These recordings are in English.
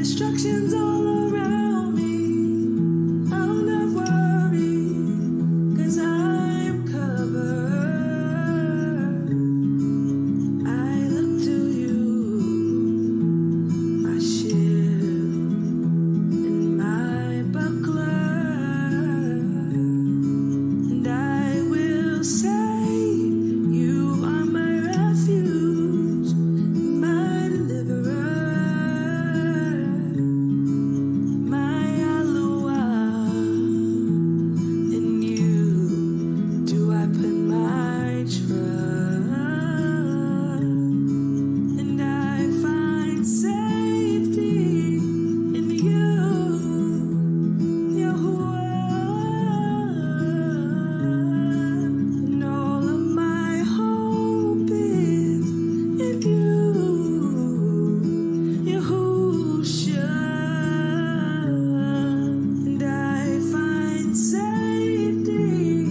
Distractions all around me. I'll not worry, 'cause I'm covered. I look to you, my shield and my buckler, and I will say you are my refuge, my deliverer, my Aloha. In you do I put my trust, and I find safety in you, Yahuwah. And all of my hope is in you, Yahusha. And I find safety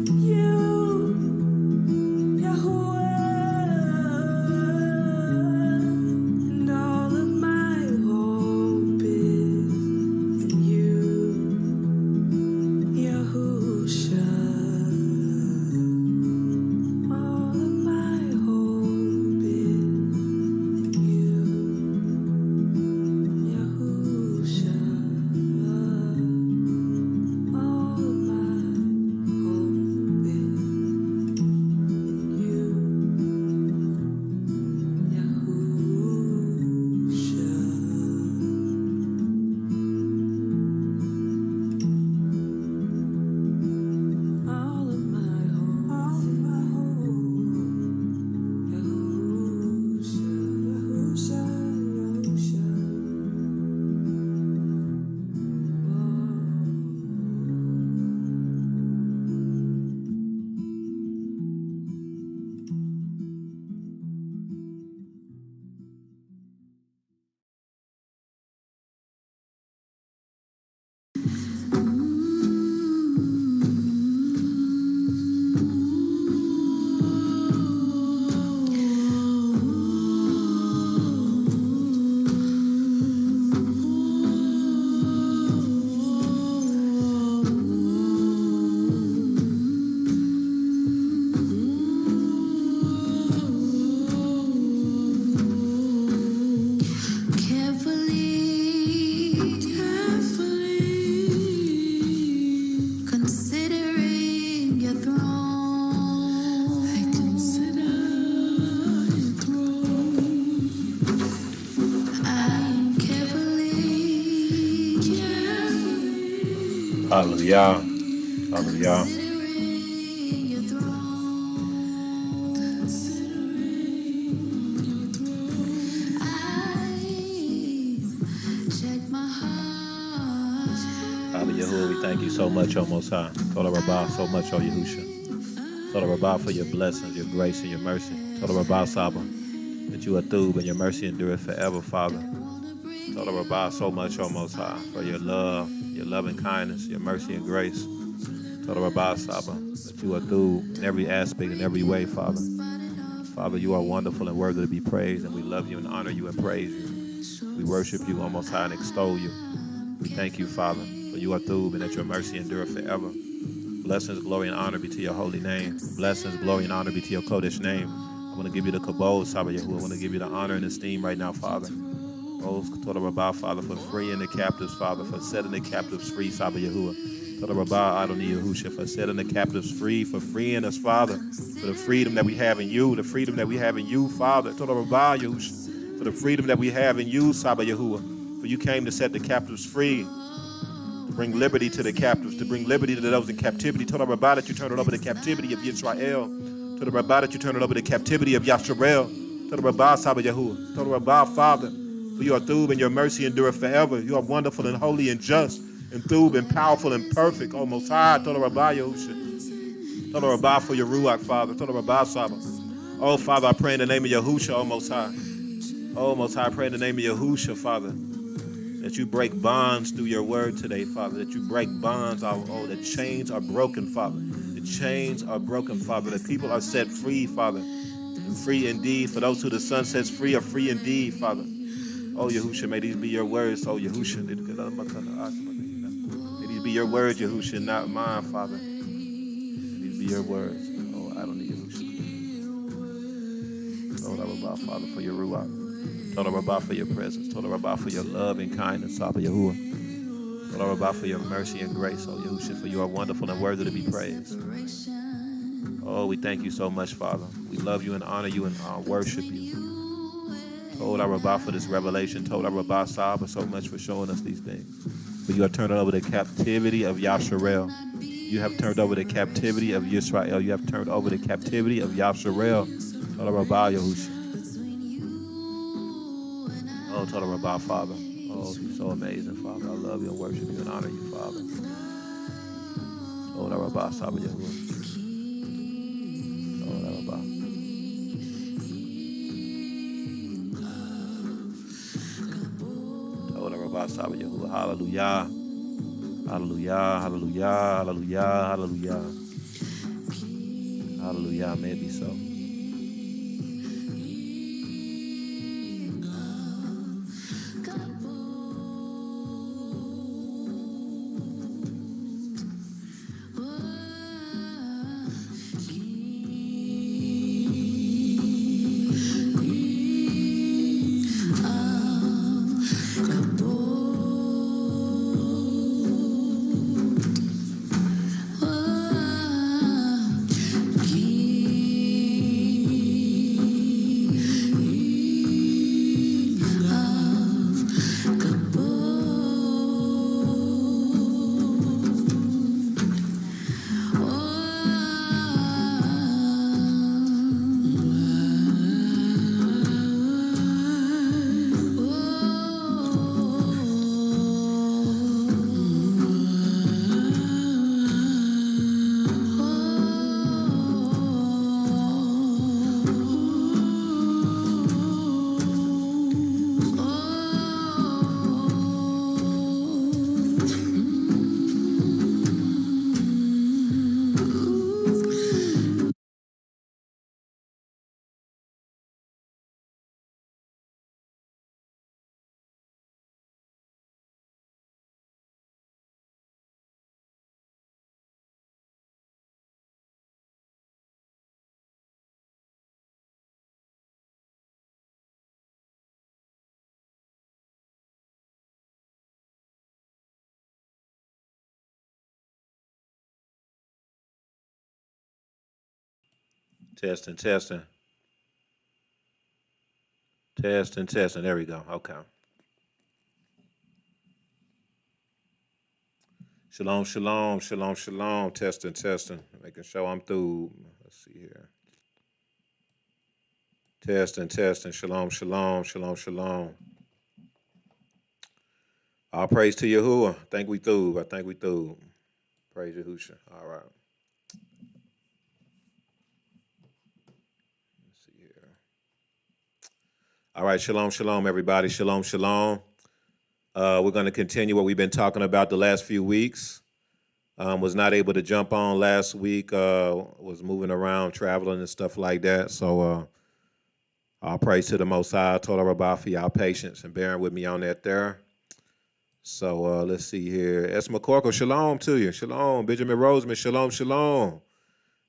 in you, Yahuwah. And all of my hope is in you, Yahusha. All of my hope is in you, Yahusha. All of my hope is in you, Yahusha. All of my hope, Yahusha, Yahusha, Yahusha. Carefully considering your throne. I consider your throne. I'm carefully. Hallelujah. Hallelujah. Considering your throne. I check my heart. Hallelujah. We thank you so much, O Most High. Total Rabbah, so much, O Yahusha. Total Rabbah for your blessings, your grace, and your mercy. Total Rabbah, Saba, that you are through and your mercy endureth forever, Father. Total Rabbah, so much, O Most High, for your love, your loving kindness, your mercy and grace. Total Rabbah, Saba, that you are through in every aspect, in every way, Father. Father, you are wonderful and worthy to be praised, and we love you and honor you and praise you. We worship you, O Most High, and extol you. We thank you, Father, for you are through and that your mercy endureth forever. Blessings, glory, and honor be to your holy name. Blessings, glory, and honor be to your Kodesh name. I want to give you the kabod, Saba Yahuwah. I want to give you the honor and esteem right now, Father. Oh, Total Rabbah, Father, for freeing the captives, Father, for setting the captives free, Saba Yahuwah. Total Rabbah, Adonai Yahusha, for setting the captives free, for freeing us, Father, for the freedom that we have in you, the freedom that we have in you, Father. Total Rabbah, Yahusha, for the freedom that we have in you, Saba Yahuwah. For you came to set the captives free, to bring liberty to the captives, to bring liberty to those in captivity. Total Rabbah, that you turn it over to the captivity of Yisrael. Total Rabbah, that you turn it over to the captivity of Yasharel. Total Rabbah, Saba Yahuwah. Total Rabbah, Father, for you are through and your mercy endureth forever. You are wonderful and holy and just, and through and powerful and perfect. O Most High, Total Rabbah, Yahusha. Total Rabbah for your Ruach, Father. Total Rabbah, Saba. Oh, Father, I pray in the name of Yahusha, O Most High. Oh, Most High, I pray in the name of Yahusha, Father, that you break bonds through your word today, Father, that you break bonds. Oh, the chains are broken, Father. The chains are broken, Father. The people are set free, Father, and free indeed. For those who the Son sets free are free indeed, Father. Oh, Yahusha, may these be your words. Oh, Yahusha. May these be your words, Yahusha, not mine, Father. May these be your words. Oh, I don't need Yahusha. Told Rabbi, Father, for your ruach. Told Rabbi, for your presence. Told Rabbi, for your love and kindness, Abba Yahuwah. Told Rabbi, for your mercy and grace, oh Yahusha, for you are wonderful and worthy to be praised. Oh, we thank you so much, Father. We love you and honor you and worship you. Told our Rabbi for this revelation. Told our Rabbi Saba so much for showing us these things. For you have turned over the captivity of Yasharel. You have turned over the captivity of Yisrael. You have turned over the captivity of Yasharel. Told our Rabbi Yahusha. Oh, told our Rabbi Father. Oh, you're so amazing, Father. I love you and worship you and honor you, Father. Told our Rabbi Saba Yahuwah. Told our Rabbi. Hallelujah. Hallelujah. Hallelujah. Hallelujah. Hallelujah. Hallelujah. May it be so. Testing, testing. Testing, testing. There we go. Okay. Shalom, shalom, shalom, shalom. Testing, testing. Making sure I'm through. Let's see here. Testing, testing. Shalom, shalom, shalom, shalom. All praise to Yahuwah. I think we through. I think we through. Praise Yahusha. All right. Let's see here. All right. Shalom, shalom, everybody. Shalom, shalom. We're going to continue what we've been talking about the last few weeks. Was not able to jump on last week. Was moving around, traveling and stuff like that. So all praise to the Most High. Told Rabbi for y'all patience and bearing with me on that there. So let's see here. S. McCorkle, shalom to you. Shalom. Benjamin Roseman, shalom, shalom.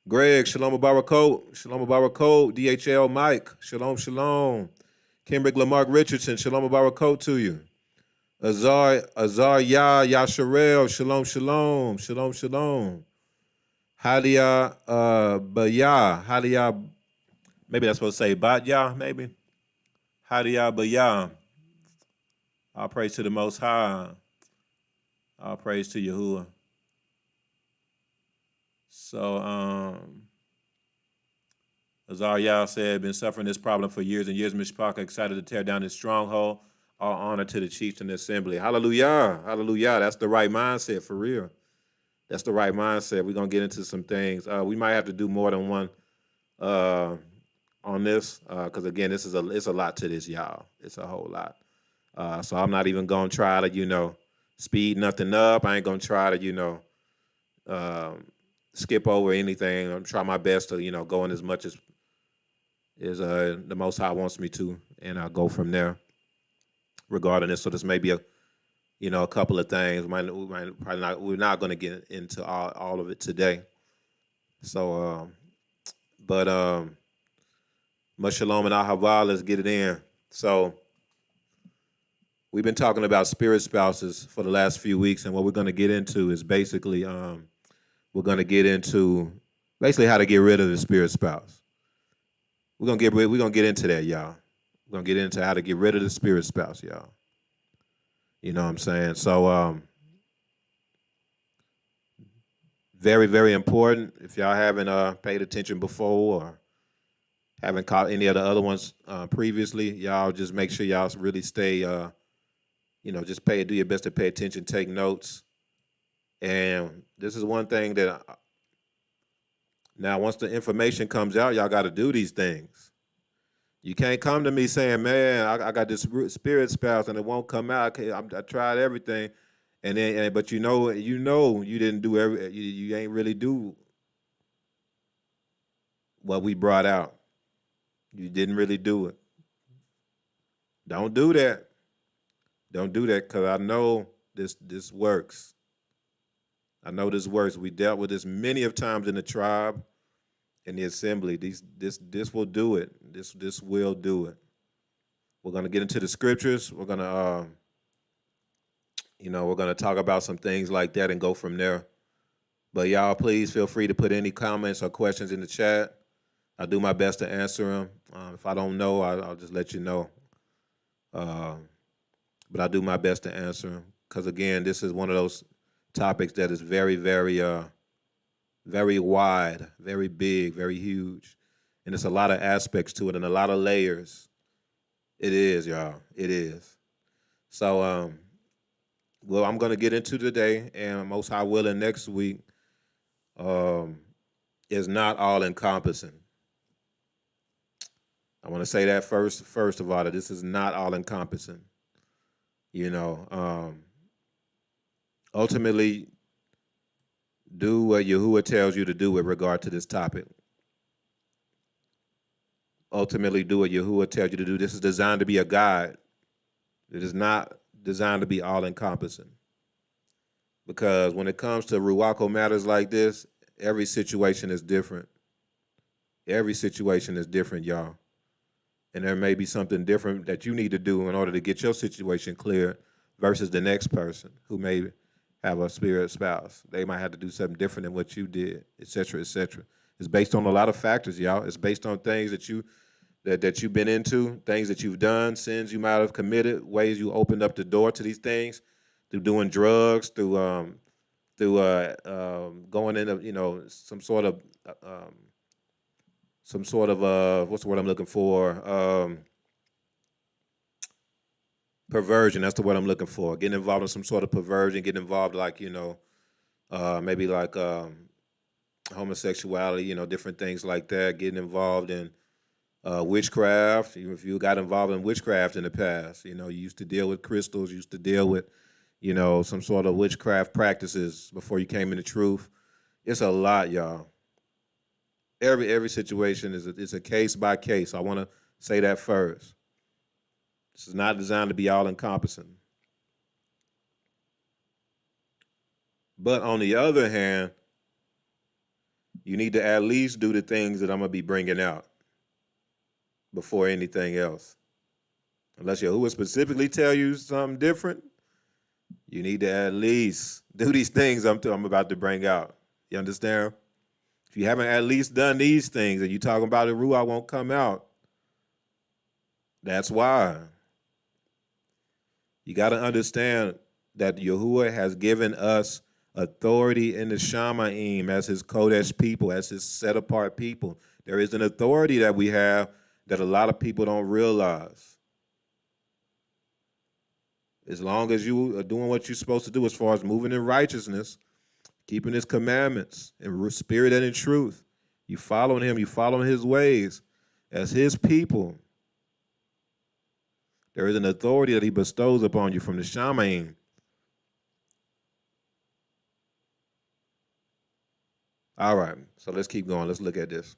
Greg, shalom Barakot. Shalom Barakot. DHL Mike, shalom, shalom. Kendrick Lamarck Richardson, shalom Barakot to you. Azar Yasharel, shalom, shalom. Shalom, shalom. Hadia Baya. Hadia, maybe that's supposed to say Batya, maybe. Hadia Baya. All praise to the Most High. All praise to Yahuwah. So, Azariah said, been suffering this problem for years and years. Mishpach excited to tear down his stronghold. All honor to the chiefs in the assembly. Hallelujah. Hallelujah. That's the right mindset for real. That's the right mindset. We're going to get into some things. We might have to do more than one on this because, again, it's a lot to this, y'all. It's a whole lot. So I'm not even going to try to, speed nothing up. I ain't going to try to, skip over anything. I'm trying my best to, go in as much as the Most High wants me to, and I'll go from there. regarding this. So this may be a couple of things. We're not going to get into all of it today. So, but much shalom and ahava. Let's get it in. So we've been talking about spirit spouses for the last few weeks, and what we're going to get into is basically we're going to get into basically how to get rid of the spirit spouse. We're gonna get into that, y'all. We're gonna get into how to get rid of the spirit spouse, y'all. You know what I'm saying? So very, very important. If y'all haven't paid attention before or haven't caught any of the other ones previously, y'all just make sure y'all really stay just do your best to pay attention, take notes. And this is one thing that now once the information comes out, y'all got to do these things. You can't come to me saying, "Man, I got this spirit spouse and it won't come out. I tried everything, but you didn't do you ain't really do what we brought out. You didn't really do it. Don't do that. Don't do that because I know this works. I know this works. We dealt with this many of times in the tribe, in the assembly. This will do it. This will do it. We're gonna get into the scriptures. We're gonna we're gonna talk about some things like that and go from there. But y'all, please feel free to put any comments or questions in the chat. I'll do my best to answer them. If I don't know, I'll just let you know. But I'll do my best to answer them because again, this is one of those topics that is very, very, very wide, very big, very huge, and it's a lot of aspects to it and a lot of layers. It is, y'all. It is. So, well, I'm gonna get into today, and most high willing next week is not all encompassing. I want to say that first of all, that this is not all encompassing. Ultimately, do what Yahuwah tells you to do with regard to this topic. Ultimately, do what Yahuwah tells you to do. This is designed to be a guide. It is not designed to be all-encompassing. Because when it comes to Ruwako matters like this, every situation is different. Every situation is different, y'all. And there may be something different that you need to do in order to get your situation clear versus the next person who may have a spirit spouse. They might have to do something different than what you did, et cetera, et cetera. It's based on a lot of factors, y'all. It's based on things that you've been into, things that you've done, sins you might have committed, ways you opened up the door to these things, through doing drugs, through going into some sort of what's the word I'm looking for? Perversion. That's the word I'm looking for. Getting involved in some sort of perversion, getting involved maybe like homosexuality, different things like that. Getting involved in witchcraft. If you got involved in witchcraft in the past, you used to deal with crystals, used to deal with, some sort of witchcraft practices before you came into truth. It's a lot, y'all. Every situation is a case by case. I want to say that first. This is not designed to be all encompassing. But on the other hand, you need to at least do the things that I'm going to be bringing out before anything else. Unless Yahuwah specifically tell you something different, you need to at least do these things I'm about to bring out. You understand? If you haven't at least done these things and you're talking about the Ruach won't come out, that's why. You got to understand that Yahuwah has given us authority in the Shamaim as his Kodesh people, as his set-apart people. There is an authority that we have that a lot of people don't realize. As long as you are doing what you're supposed to do as far as moving in righteousness, keeping his commandments in spirit and in truth, you following him, you following his ways as his people, there is an authority that he bestows upon you from the Shamaim. All right, so let's keep going. Let's look at this.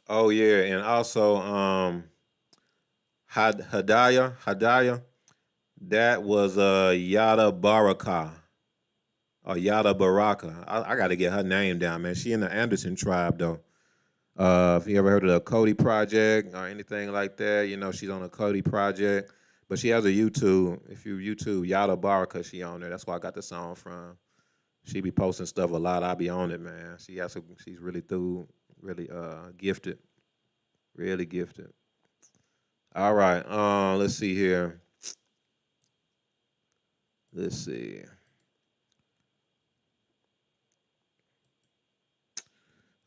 Oh yeah, and also Hadaya, that was Yada Baraka or Yada Baraka. I got to get her name down, man. She in the Anderson tribe though. If you ever heard of the Cody Project or anything like that, you know she's on the Cody Project. But she has a YouTube. If you YouTube Yada Baraka, she on there. That's where I got the song from. She be posting stuff a lot. I be on it, man. She's really really gifted, really gifted. All right, let's see here. Let's see.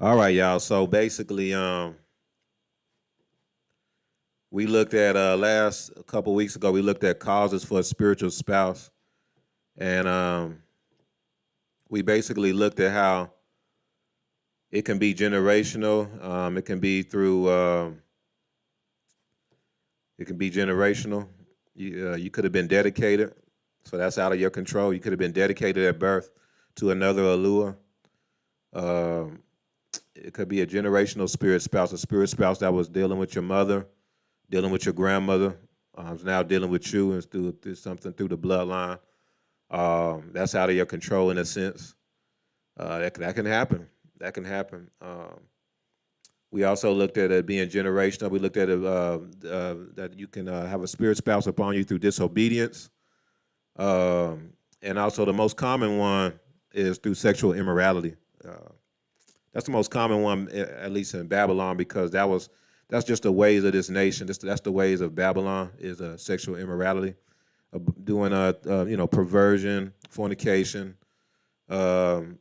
All right, y'all. So basically, we looked at last a couple weeks ago. We looked at causes for a spiritual spouse, and we basically looked at how it can be generational. It can be through. It can be generational. You could have been dedicated, so that's out of your control. You could have been dedicated at birth to another allure. Um, it could be a generational spirit spouse, a spirit spouse that was dealing with your mother, dealing with your grandmother, is now dealing with you and through something through the bloodline. That's out of your control in a sense. That can happen. That can happen. We also looked at it being generational. We looked at it that you can have a spirit spouse upon you through disobedience. And also the most common one is through sexual immorality. That's the most common one, at least in Babylon, because that's just the ways of this nation. That's the ways of Babylon is sexual immorality, doing perversion, fornication, um,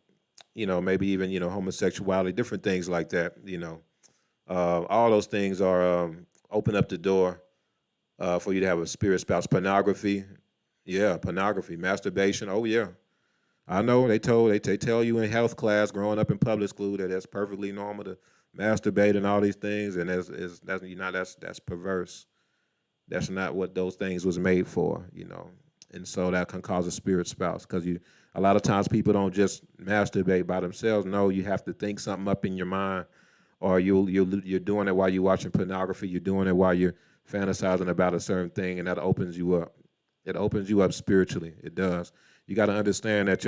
maybe even homosexuality, different things like that. All those things are open up the door for you to have a spirit spouse. Pornography, yeah, pornography, masturbation. Oh yeah, I know they tell you in health class growing up in public school that that's perfectly normal to masturbate and all these things, and that's perverse. That's not what those things was made for. And so that can cause a spirit spouse because a lot of times people don't just masturbate by themselves. No, you have to think something up in your mind, or you're doing it while you're watching pornography. You're doing it while you're fantasizing about a certain thing, and that opens you up. It opens you up spiritually. It does. You got to understand that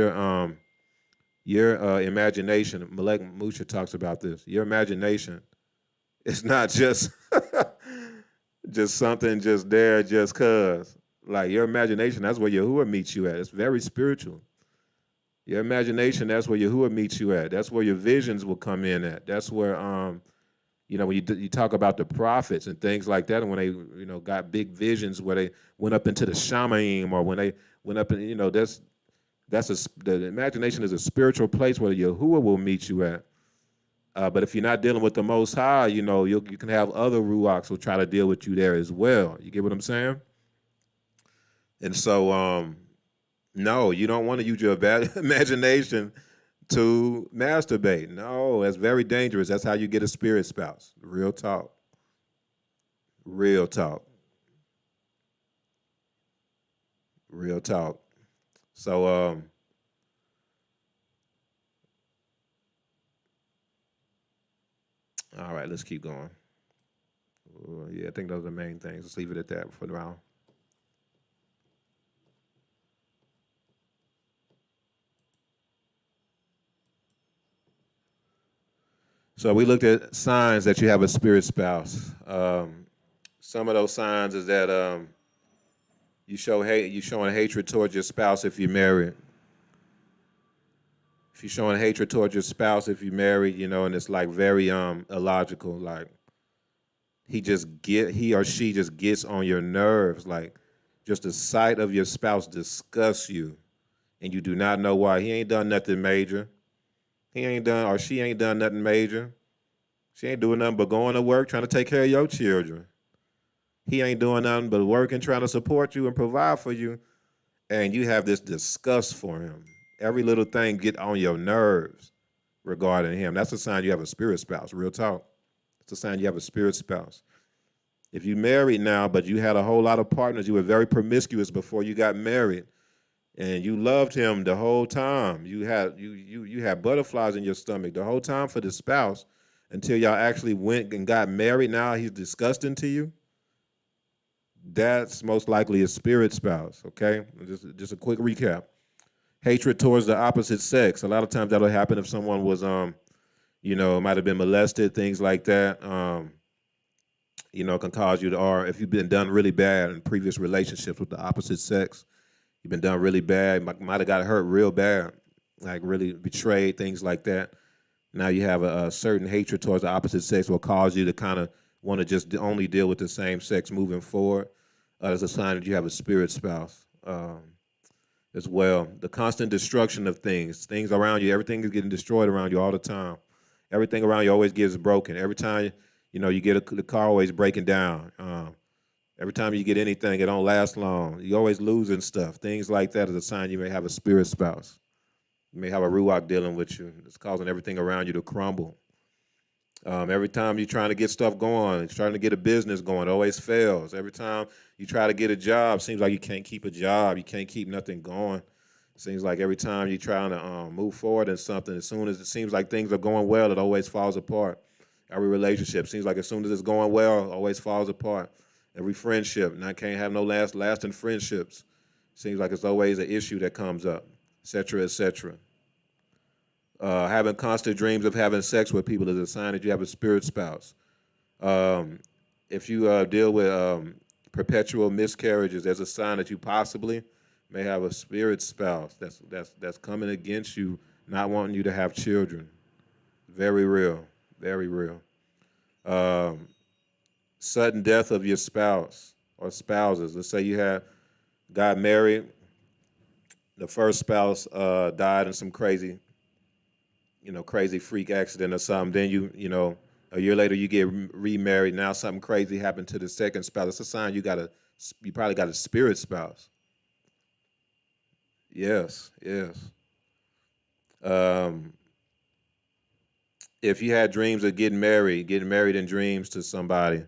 your imagination. Malek Musha talks about this. Your imagination is not just just something just there just cause. Like your imagination, that's where Yahuwah meets you at. It's very spiritual. Your imagination, that's where Yahuwah meets you at. That's where your visions will come in at. That's where when you talk about the prophets and things like that, and when they got big visions where they went up into the Shamaim, or when they went up and the imagination is a spiritual place where Yahuwah will meet you at. But if you're not dealing with the Most High, you can have other ruachs who try to deal with you there as well. You get what I'm saying? And so, no, you don't want to use your imagination to masturbate. No, that's very dangerous. That's how you get a spirit spouse. Real talk. Real talk. Real talk. So, all right, let's keep going. Yeah, I think those are the main things. Let's leave it at that for now. So we looked at signs that you have a spirit spouse. Some of those signs is that you showing hatred towards your spouse if you're married. If you're showing hatred towards your spouse if you're married, and it's like very illogical. Like he or she just gets on your nerves. Like just the sight of your spouse disgusts you, and you do not know why. He ain't done nothing major. He ain't done or she ain't done nothing major. She ain't doing nothing but going to work, trying to take care of your children. He ain't doing nothing but working, trying to support you and provide for you, and you have this disgust for him. Every little thing get on your nerves regarding him. That's a sign you have a spirit spouse. Real talk. It's a sign you have a spirit spouse. If you married now, but you had a whole lot of partners, you were very promiscuous before you got married, and you loved him the whole time. You had butterflies in your stomach the whole time for the spouse, until y'all actually went and got married, now he's disgusting to you, that's most likely a spirit spouse, okay? Just a quick recap. Hatred towards the opposite sex. A lot of times that'll happen if someone was might have been molested, things like that. Can cause you to, or if you've been done really bad in previous relationships with the opposite sex, you've been done really bad, might have got hurt real bad, like really betrayed, things like that. Now you have a certain hatred towards the opposite sex will cause you to kind of want to just only deal with the same sex moving forward. As a sign that you have a spirit spouse as well. The constant destruction of things around you, everything is getting destroyed around you all the time. Everything around you always gets broken. Every time you get the car always breaking down. Every time you get anything, it don't last long. You always losing stuff. Things like that is a sign you may have a spirit spouse. You may have a ruach dealing with you. It's causing everything around you to crumble. Every time you're trying to get stuff going, trying to get a business going, it always fails. Every time you try to get a job, seems like you can't keep a job. You can't keep nothing going. Seems like every time you're trying to move forward in something, as soon as it seems like things are going well, it always falls apart. Every relationship seems like as soon as it's going well, it always falls apart. Every friendship, and I can't have no lasting friendships. Seems like it's always an issue that comes up, et cetera, et cetera. Having constant dreams of having sex with people is a sign that you have a spirit spouse. If you deal with perpetual miscarriages, there's a sign that you possibly may have a spirit spouse that's coming against you, not wanting you to have children. Very real, very real. Sudden death of your spouse or spouses. Let's say you got married, the first spouse died in some crazy freak accident or something. Then a year later you get remarried. Now something crazy happened to the second spouse. It's a sign you probably got a spirit spouse. Yes, yes. If you had dreams of getting married in dreams to somebody,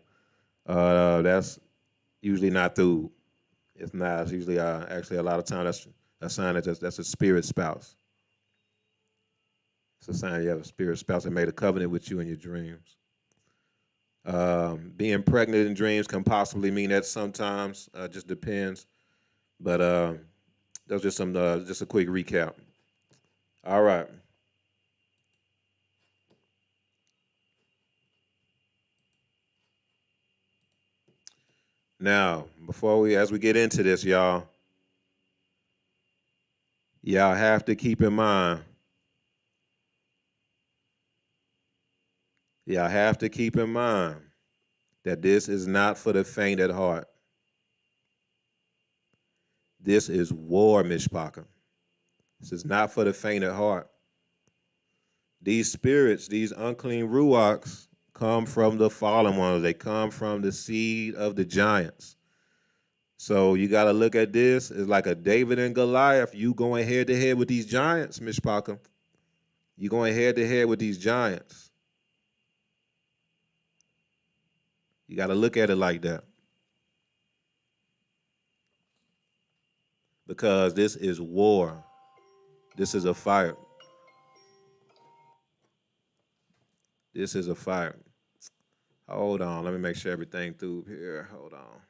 that's usually not through. It's not. It's usually actually a lot of time that's a sign that that's a spirit spouse. It's a sign you have a spirit spouse that made a covenant with you in your dreams. Being pregnant in dreams can possibly mean that sometimes. Just depends. But that's just just a quick recap. All right. Now, as we get into this, y'all have to keep in mind. Y'all have to keep in mind that this is not for the faint at heart. This is war, Mishpaka. This is not for the faint at heart. These spirits, these unclean ruachs, come from the fallen ones. They come from the seed of the giants. So you got to look at this as like a David and Goliath. You going head to head with these giants, Mishpaka. You going head to head with these giants. You got to look at it like that. Because this is war. This is a fight. This is a fight. Hold on. Let me make sure everything through here. Hold on.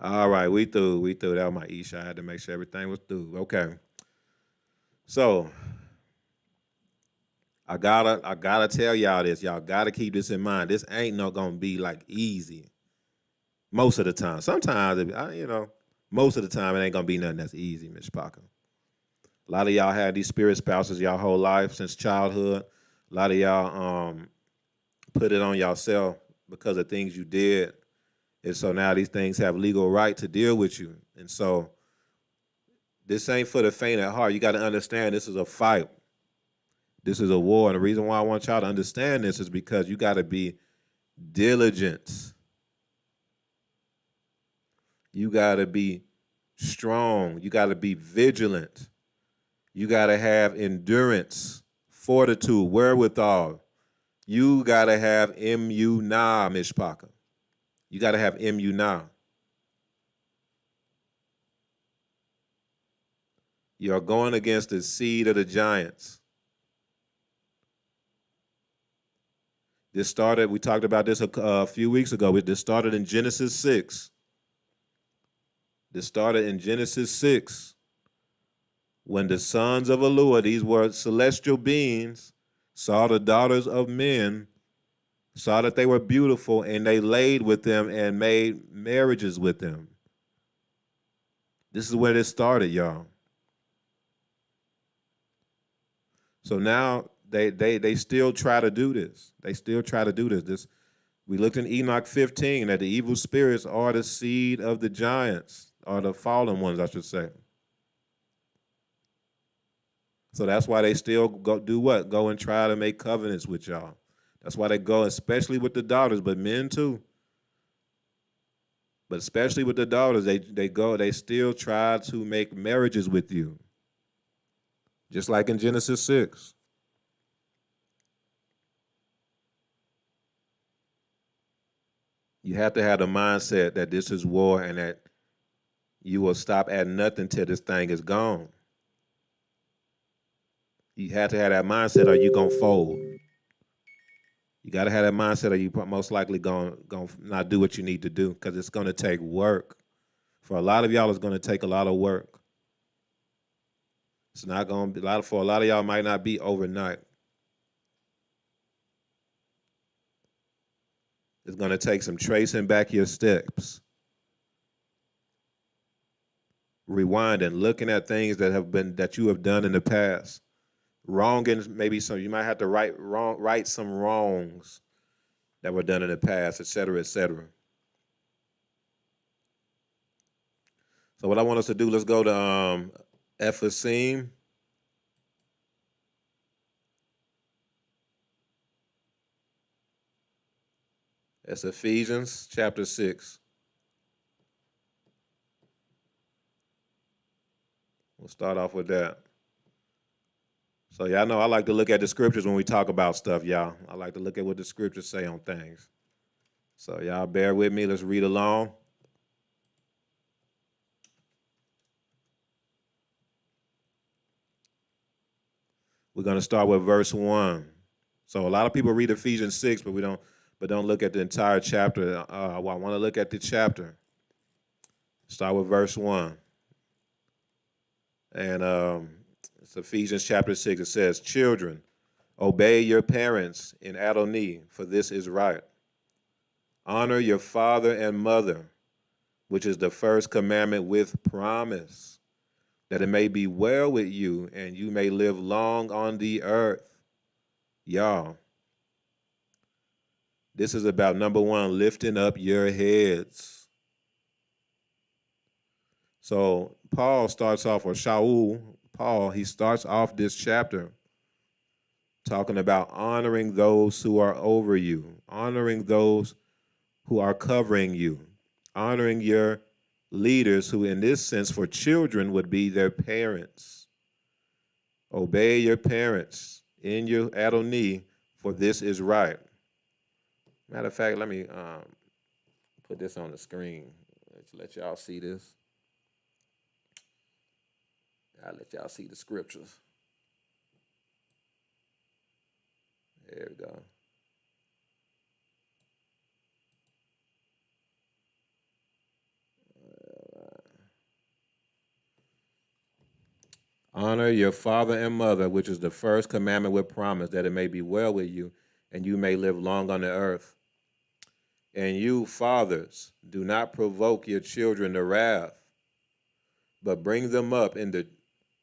All right, we through. We through. That was my Isha. I had to make sure everything was through. Okay. So I gotta tell y'all this. Y'all gotta keep this in mind. This ain't no gonna be like easy. Most of the time. Sometimes most of the time it ain't gonna be nothing that's easy, Miss Parker. A lot of y'all had these spirit spouses y'all whole life since childhood. A lot of y'all put it on yourself because of things you did. And so now these things have legal right to deal with you. And so this ain't for the faint at heart. You got to understand this is a fight. This is a war. And the reason why I want y'all to understand this is because you got to be diligence. You got to be strong. You got to be vigilant. You got to have endurance, fortitude, wherewithal. You got to have emunah, mishpaka. You got to have emunah. You're going against the seed of the giants. This started, we talked about this a few weeks ago. This started in Genesis 6. This started in Genesis 6 when the sons of Elua, these were celestial beings, saw the daughters of men, saw that they were beautiful, and they laid with them and made marriages with them. This is where this started, y'all. So now they still try to do this. They still try to do this. We looked in Enoch 15 that the evil spirits are the seed of the giants, or the fallen ones, I should say. So that's why they still go do what? Go and try to make covenants with y'all. That's why they go, especially with the daughters, but men too. But especially with the daughters, they still try to make marriages with you. Just like in Genesis 6. You have to have the mindset that this is war and that you will stop at nothing till this thing is gone. You have to have that mindset or you're going to fold. You got to have that mindset or you most likely going to not do what you need to do because it's going to take work. For a lot of y'all, it's going to take a lot of work. It's not going to be, for a lot of y'all, might not be overnight. It's going to take some tracing back your steps. Rewinding, looking at things that you have done in the past. Wronging, maybe some, you might have to right some wrongs that were done in the past, et cetera, et cetera. So what I want us to do, let's go to Ephesim. That's Ephesians chapter 6. We'll start off with that. So y'all know I like to look at the scriptures when we talk about stuff, y'all. I like to look at what the scriptures say on things. So y'all bear with me. Let's read along. We're going to start with verse 1. So a lot of people read Ephesians 6, but don't look at the entire chapter. I want to look at the chapter. Start with verse 1. And it's Ephesians chapter 6. It says, "Children, obey your parents in Adoni, for this is right. Honor your father and mother, which is the first commandment with promise, that it may be well with you and you may live long on the earth." Y'all, this is about number one, lifting up your heads. So Paul starts off, or Paul, he starts off this chapter talking about honoring those who are over you, honoring those who are covering you, honoring your leaders who, in this sense, for children would be their parents. Obey your parents in your Adoni, for this is right. Matter of fact, let me put this on the screen. Let's let y'all see this. I'll let y'all see the scriptures. There we go. Honor your father and mother, which is the first commandment with promise, that it may be well with you and you may live long on the earth. And you, fathers, do not provoke your children to wrath, but bring them up in the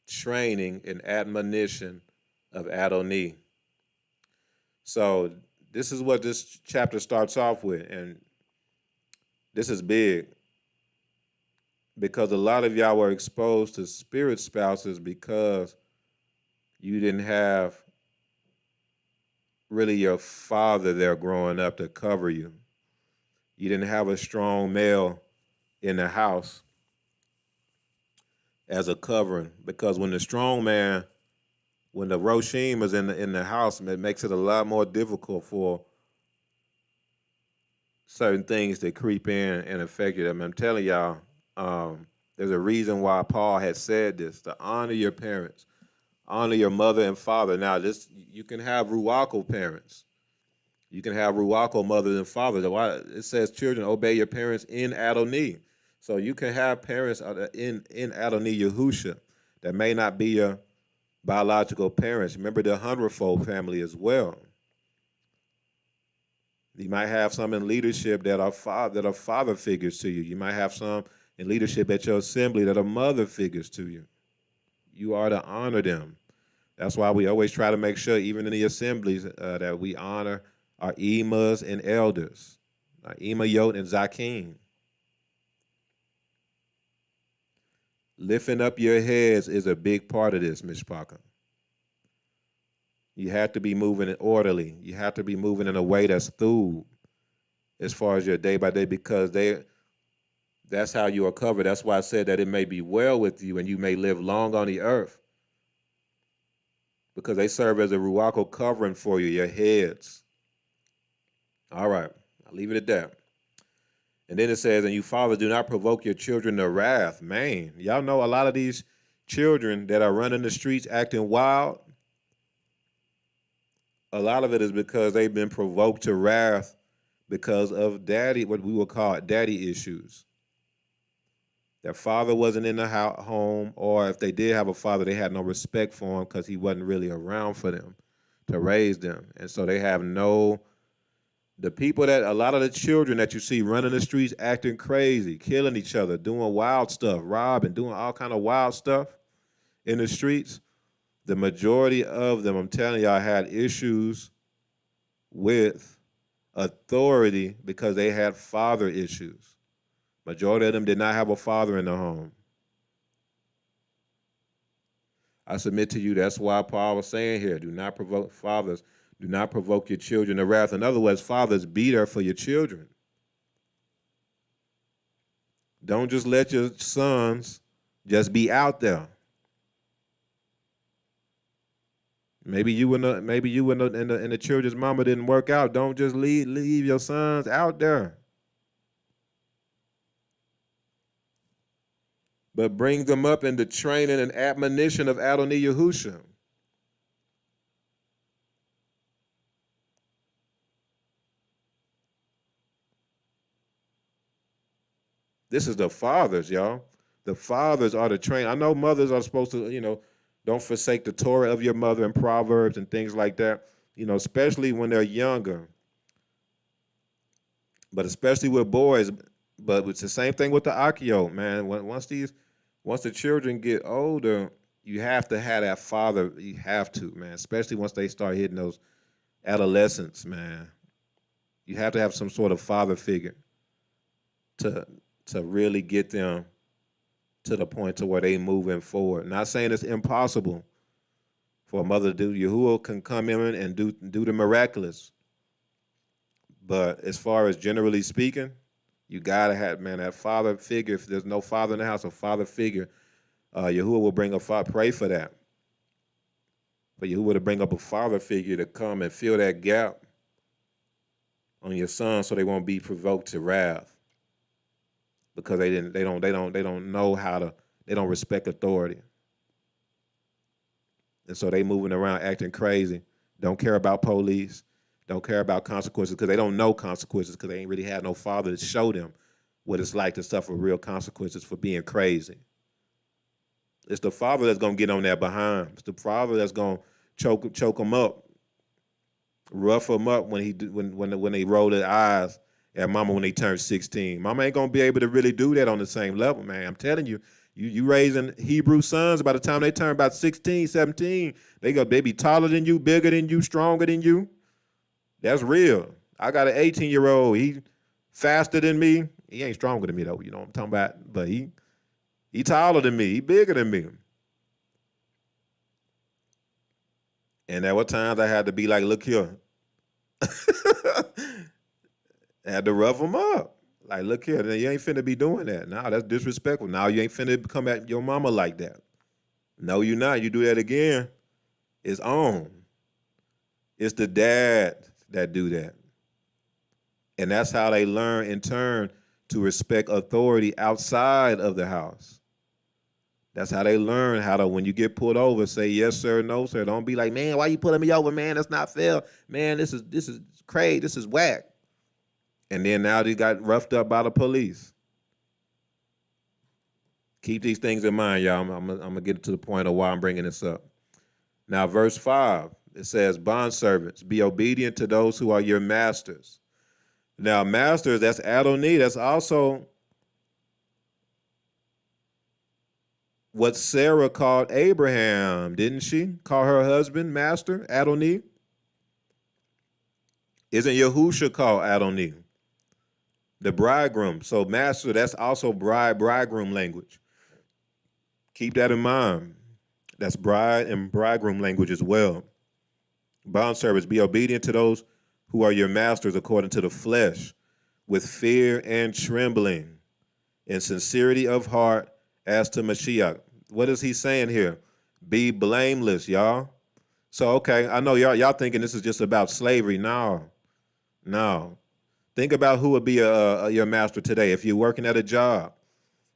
training and admonition of Adoni. So this is what this chapter starts off with, and this is big because a lot of y'all were exposed to spirit spouses because you didn't have really your father there growing up to cover you. You didn't have a strong male in the house as a covering, because when the strong man, when the Roshim is in the house, it makes it a lot more difficult for certain things to creep in and affect you. I mean, I'm telling y'all, there's a reason why Paul had said this: to honor your parents, honor your mother and father. Now, this you can have ruachal parents, you can have ruachal mothers and fathers. Why it says, "Children, obey your parents in Adonai." So you can have parents in Adonai Yahusha that may not be your biological parents. Remember the hundredfold family as well. You might have some in leadership that are father figures to you. You might have some in leadership at your assembly that are mother figures to you. You are to honor them. That's why we always try to make sure, even in the assemblies, that we honor our imas and elders, our imayot and zakim. Lifting up your heads is a big part of this, Mishpaka. You have to be moving it orderly. You have to be moving in a way that's through as far as your day by day, because that's how you are covered. That's why I said that it may be well with you and you may live long on the earth, because they serve as a ruachal covering for you, your heads. All right, I'll leave it at that. And then it says, and you fathers, do not provoke your children to wrath. Man, y'all know a lot of these children that are running the streets acting wild, a lot of it is because they've been provoked to wrath because of daddy, what we would call daddy issues. Their father wasn't in the home, or if they did have a father, they had no respect for him because he wasn't really around for them to raise them. And so they have the people that, a lot of the children that you see running the streets acting crazy, killing each other, doing wild stuff, robbing, doing all kind of wild stuff in the streets, the majority of them, I'm telling y'all, had issues with authority because they had father issues. Majority of them did not have a father in the home. I submit to you, that's why Paul was saying here, do not provoke fathers, do not provoke your children to wrath. In other words, fathers, be there for your children. Don't just let your sons just be out there. Maybe you and the children's mama didn't work out. Don't just leave your sons out there. But bring them up in the training and admonition of Adonai Yahusha. This is the fathers, y'all. The fathers are the train. I know mothers are supposed to, don't forsake the Torah of your mother and Proverbs and things like that, especially when they're younger. But especially with boys. But it's the same thing with the Akio, man. Once the children get older, you have to have that father. You have to, man. Especially once they start hitting those adolescents, man. You have to have some sort of father figure to really get them to the point to where they moving forward. Not saying it's impossible for a mother to do. Yahuwah can come in and do the miraculous. But as far as generally speaking, you gotta have, man, that father figure. If there's no father in the house, a father figure, Yahuwah will bring a father. Pray for that. For Yahuwah to bring up a father figure to come and fill that gap on your son, so they won't be provoked to wrath. Because they don't know how to, they don't respect authority. And so they moving around acting crazy, don't care about police, don't care about consequences, because they don't know consequences, because they ain't really had no father to show them what it's like to suffer real consequences for being crazy. It's the father that's gonna get on that behind. It's the father that's gonna choke them up, rough them up when they roll their eyes at mama when they turn 16. Mama ain't gonna be able to really do that on the same level, man. I'm telling you, you raising Hebrew sons, by the time they turn about 16, 17, they be taller than you, bigger than you, stronger than you. That's real. I got an 18-year-old, he faster than me. He ain't stronger than me though, you know what I'm talking about? But he taller than me, he bigger than me. And there were times I had to be like, look here, Had to rough them up. Like, look here, you ain't finna be doing that. Nah, that's disrespectful. Now you ain't finna come at your mama like that. No, you not. You do that again, it's on. It's the dad that do that. And that's how they learn in turn to respect authority outside of the house. That's how they learn how to, when you get pulled over, say yes sir, no sir. Don't be like, man, why you pulling me over, man? That's not fair. Man, this is crazy. This is whack. And then now they got roughed up by the police. Keep these things in mind, y'all. I'm gonna get to the point of why I'm bringing this up. Now, verse 5, it says, bondservants, be obedient to those who are your masters. Now, masters, that's Adonai. That's also what Sarah called Abraham, didn't she? Call her husband master, Adonai? Isn't Yahusha called Adonai? The bridegroom. So master, that's also bridegroom language. Keep that in mind. That's bride and bridegroom language as well. Bondservants, be obedient to those who are your masters according to the flesh, with fear and trembling, in sincerity of heart as to Mashiach. What is he saying here? Be blameless, y'all. So, okay, I know y'all thinking this is just about slavery. No. Think about who would be your master today. If you're working at a job,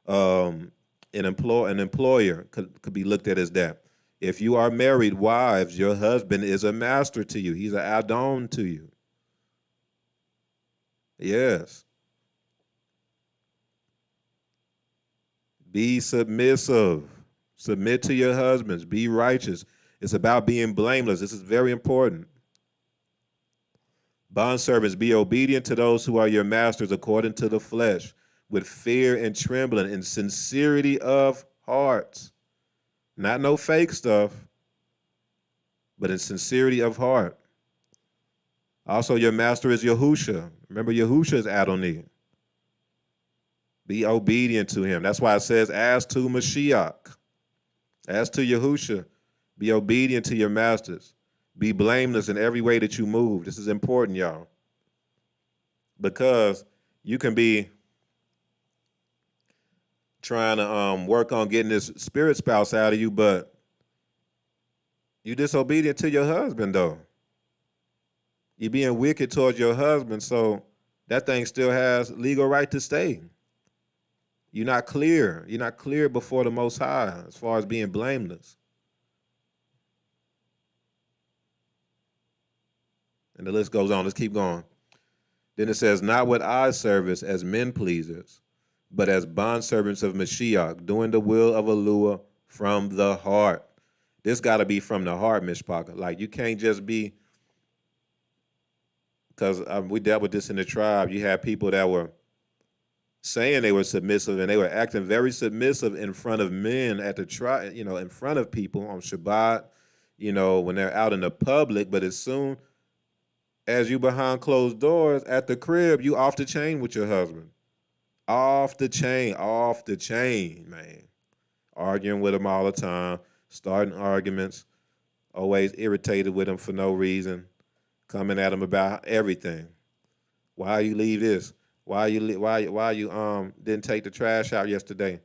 an employer could be looked at as that. If you are married, wives, your husband is a master to you. He's an Adon to you. Yes. Be submissive. Submit to your husbands. Be righteous. It's about being blameless. This is very important. Bondservants, be obedient to those who are your masters according to the flesh, with fear and trembling, in sincerity of heart. Not no fake stuff, but in sincerity of heart. Also, your master is Yahusha. Remember, Yahusha is Adonai. Be obedient to him. That's why it says, as to Mashiach, as to Yahusha, be obedient to your masters. Be blameless in every way that you move. This is important, y'all. Because you can be trying to work on getting this spirit spouse out of you, but you disobedient to your husband, though. You're being wicked towards your husband, so that thing still has legal right to stay. You're not clear. You're not clear before the Most High as far as being blameless. And the list goes on. Let's keep going. Then it says, not with eye service as men pleasers, but as bondservants of Mashiach, doing the will of Alua from the heart. This got to be from the heart, Mishpaka. Like, you can't just be, because we dealt with this in the tribe. You had people that were saying they were submissive, and they were acting very submissive in front of men at the tribe, in front of people on Shabbat, when they're out in the public. But as soon as you behind closed doors at the crib, you off the chain with your husband. Off the chain, man. Arguing with him all the time, starting arguments, always irritated with him for no reason, coming at him about everything. Why you leave this? Why you didn't take the trash out yesterday?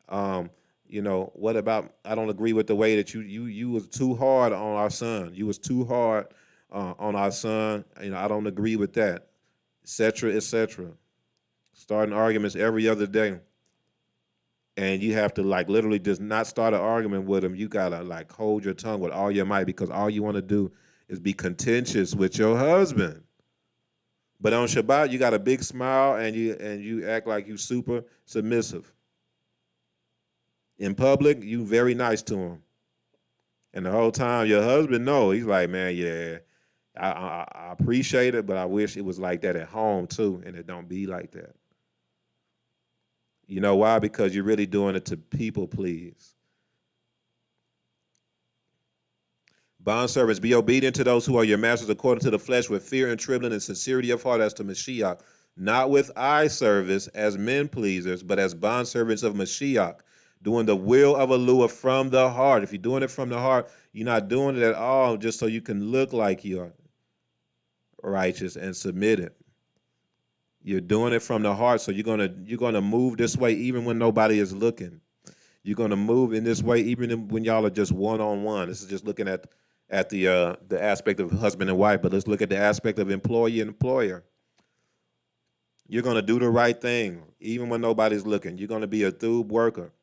What about, I don't agree with the way that you was too hard on our son. You was too hard on our son. I don't agree with that, et cetera, et cetera. Starting arguments every other day. And you have to literally just not start an argument with them. You gotta hold your tongue with all your might, because all you want to do is be contentious with your husband. But on Shabbat, you got a big smile and you act like you super submissive. In public, you very nice to him. And the whole time your husband he's like, man, yeah, I appreciate it, but I wish it was like that at home too, and it don't be like that. You know why? Because you're really doing it to people please. Bondservants, be obedient to those who are your masters according to the flesh, with fear and trembling and sincerity of heart as to Mashiach, not with eye service as men pleasers, but as bondservants of Mashiach, doing the will of Alua from the heart. If you're doing it from the heart, you're not doing it at all just so you can look like you're righteous and submitted. You're doing it from the heart, so you're gonna move this way even when nobody is looking. You're gonna move in this way even when y'all are just one on one. This is just looking at the aspect of husband and wife, but let's look at the aspect of employee and employer. You're gonna do the right thing even when nobody's looking. You're gonna be a through worker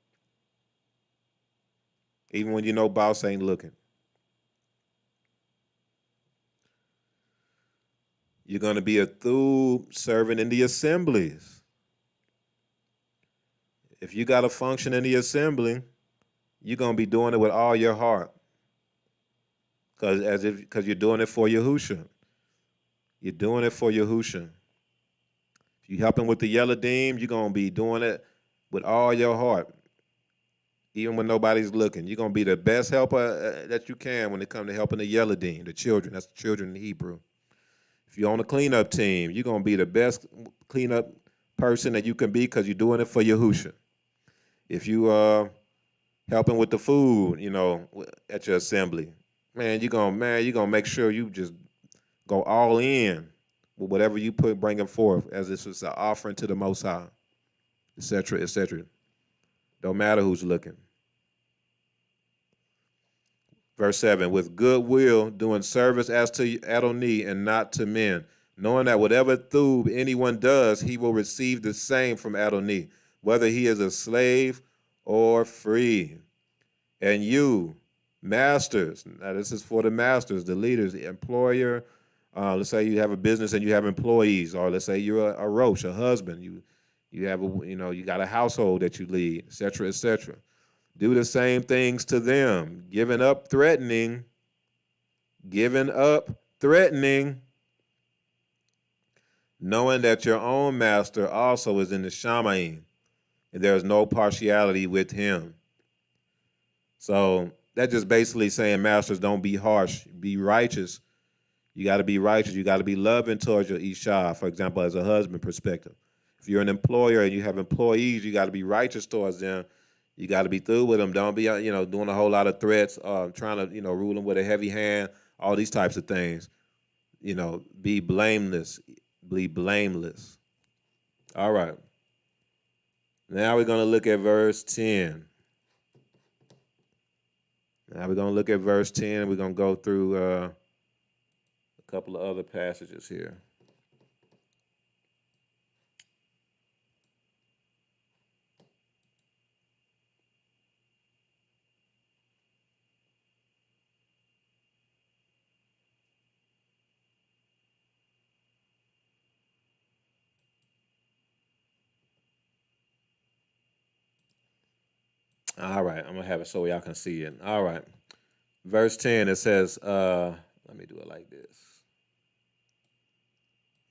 even when you know boss ain't looking. You're gonna be a through servant in the assemblies. If you got to function in the assembly, you're gonna be doing it with all your heart, because you're doing it for Yahusha. You're doing it for Yahusha. If you helping with the yellow deem, you're gonna be doing it with all your heart, even when nobody's looking. You're gonna be the best helper that you can when it comes to helping the yellow deem, the children. That's the children in Hebrew. If you're on the cleanup team, you're gonna be the best cleanup person that you can be because you're doing it for Yahusha. If you helping with the food, at your assembly, you're gonna make sure you just go all in with whatever you bringing forth, as this is an offering to the Most High, etc., etc. Don't matter who's looking. Verse 7, with good will, doing service as to Adonai and not to men, knowing that whatever thub anyone does, he will receive the same from Adonai, whether he is a slave or free. And you, masters, now this is for the masters, the leaders, the employer. Let's say you have a business and you have employees, or let's say you're a roach, a husband. You have you got a household that you lead, etc., etc. Do the same things to them, giving up threatening, knowing that your own master also is in the Shamaim, and there is no partiality with him. So that's just basically saying, masters, don't be harsh, be righteous. You got to be righteous. You got to be loving towards your Isha, for example, as a husband perspective. If you're an employer and you have employees, you got to be righteous towards them. You got to be through with them. Don't be, doing a whole lot of threats, trying to, rule them with a heavy hand, all these types of things. Be blameless. Be blameless. All right. Now we're going to look at verse 10. Now we're going to look at verse 10. We're going to go through a couple of other passages here. All right, I'm going to have it so y'all can see it. All right. Verse 10, it says, let me do it like this.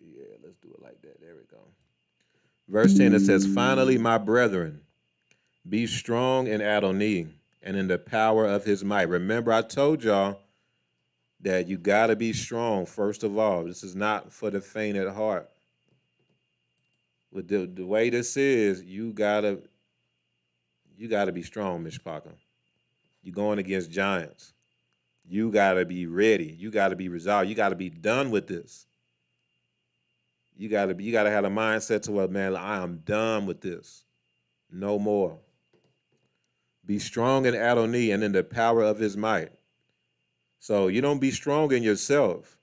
Yeah, let's do it like that. There we go. Verse 10, it says, finally, my brethren, be strong in Adonai and in the power of his might. Remember, I told y'all that you got to be strong, first of all. This is not for the faint at heart. With the way this is, you gotta be strong, Mishpaka. You're going against giants. You gotta be ready. You gotta be resolved. You gotta be done with this. You gotta have a mindset to where, man, I am done with this. No more. Be strong in Adonai and in the power of his might. So you don't be strong in yourself.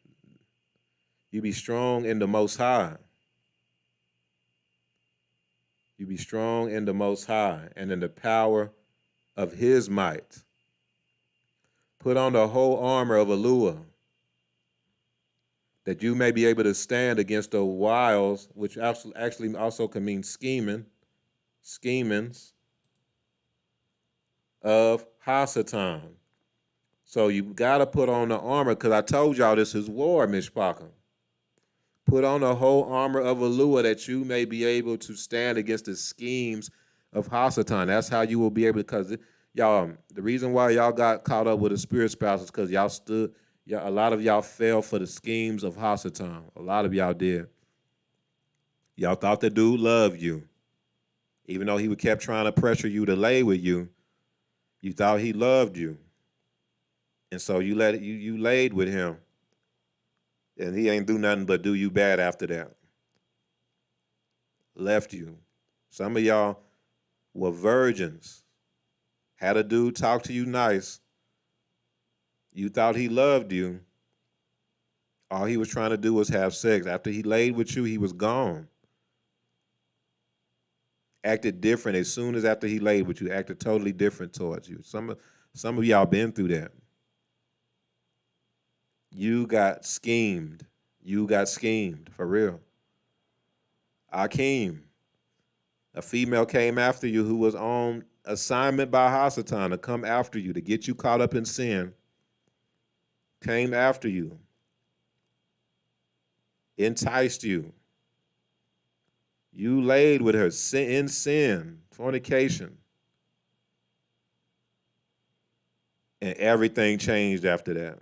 You be strong in the Most High. You be strong in the Most High and in the power of his might. Put on the whole armor of Eluah, that you may be able to stand against the wiles, which actually also can mean schemings of Hasatan. So you got to put on the armor, because I told y'all this is war, Mishpaka. Put on the whole armor of Eluah, that you may be able to stand against the schemes of Hasatan. That's how you will be able to, because y'all, the reason why y'all got caught up with the spirit spouse is because a lot of y'all fell for the schemes of Hasatan. A lot of y'all did. Y'all thought the dude loved you. Even though he kept trying to pressure you to lay with you, you thought he loved you. And so you laid with him. And he ain't do nothing but do you bad after that. left you. Some of y'all were virgins. Had a dude talk to you nice. You thought he loved you. All he was trying to do was have sex. After he laid with you, he was gone. Acted different as soon as after he laid with you. Acted totally different towards you. Some of y'all been through that. You got schemed. You got schemed, for real. Akeem, a female came after you who was on assignment by Hasatan to come after you, to get you caught up in sin. Came after you. Enticed you. You laid with her in sin, fornication. And everything changed after that.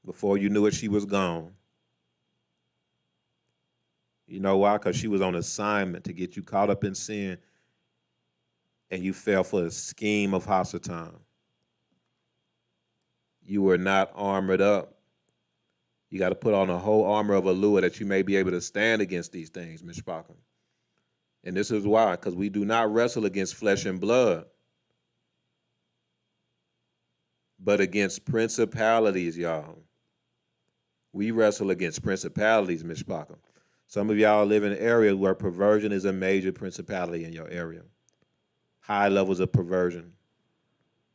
Before you knew it, she was gone. You know why? Because she was on assignment to get you caught up in sin, and you fell for the scheme of Hasatan. You were not armored up. You got to put on a whole armor of Alua that you may be able to stand against these things, Mishpacha. And this is why, because we do not wrestle against flesh and blood, but against principalities, y'all. We wrestle against principalities, Mishpacha. Some of y'all live in areas where perversion is a major principality in your area. High levels of perversion.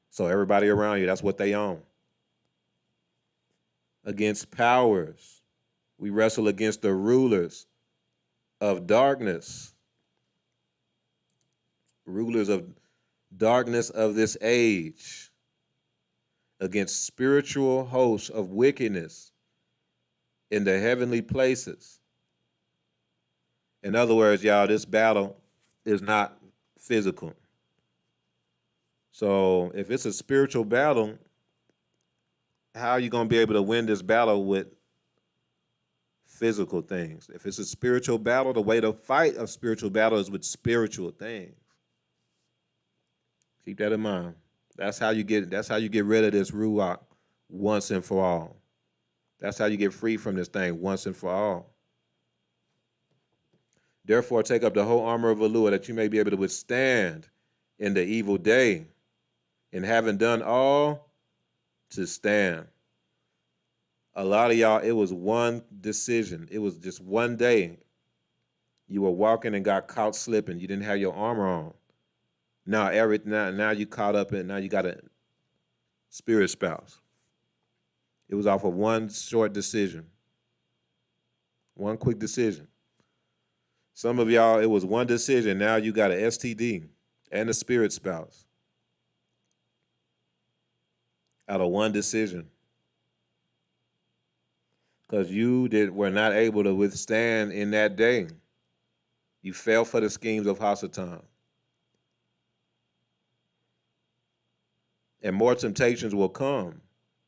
So everybody around you, that's what they own. Against powers. We wrestle against the rulers of darkness. Rulers of darkness of this age. Against spiritual hosts of wickedness in the heavenly places. In other words, y'all, this battle is not physical. So if it's a spiritual battle, how are you going to be able to win this battle with physical things? If it's a spiritual battle, the way to fight a spiritual battle is with spiritual things. Keep that in mind. That's how you get rid of this ruach once and for all. That's how you get free from this thing once and for all. Therefore, take up the whole armor of Alua that you may be able to withstand in the evil day, and having done all, to stand. A lot of y'all, it was one decision. It was just one day. You were walking and got caught slipping. You didn't have your armor on. Now you caught up and now you got a spirit spouse. It was off of one short decision. One quick decision. Some of y'all, it was one decision. Now you got an STD and a spirit spouse. Out of one decision. Because you were not able to withstand in that day. You fell for the schemes of Hasatan. And more temptations will come.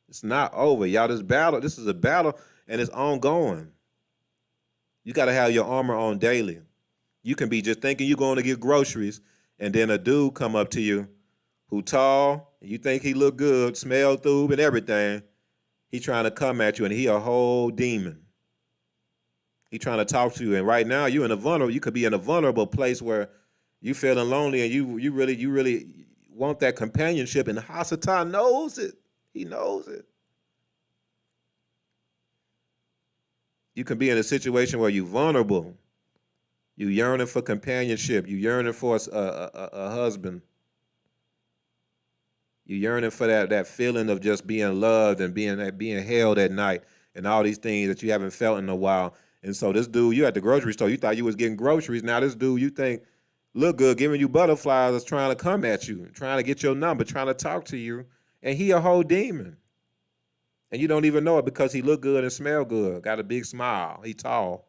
It's not over. Y'all, this is a battle, and it's ongoing. You got to have your armor on daily. You can be just thinking you're going to get groceries, and then a dude come up to you who tall, and you think he look good, smell through and everything. He trying to come at you, and he a whole demon. He trying to talk to you, and right now you could be in a vulnerable place where you feeling lonely, and you really want that companionship, and Hasatan knows it. He knows it. You can be in a situation where you're vulnerable. You yearning for companionship. You yearning for a husband. You yearning for that feeling of just being loved and being held at night and all these things that you haven't felt in a while. And so this dude, you at the grocery store, you thought you was getting groceries. Now this dude, you think, look good, giving you butterflies, is trying to come at you, trying to get your number, trying to talk to you. And he a whole demon. And you don't even know it because he look good and smell good, got a big smile, he tall.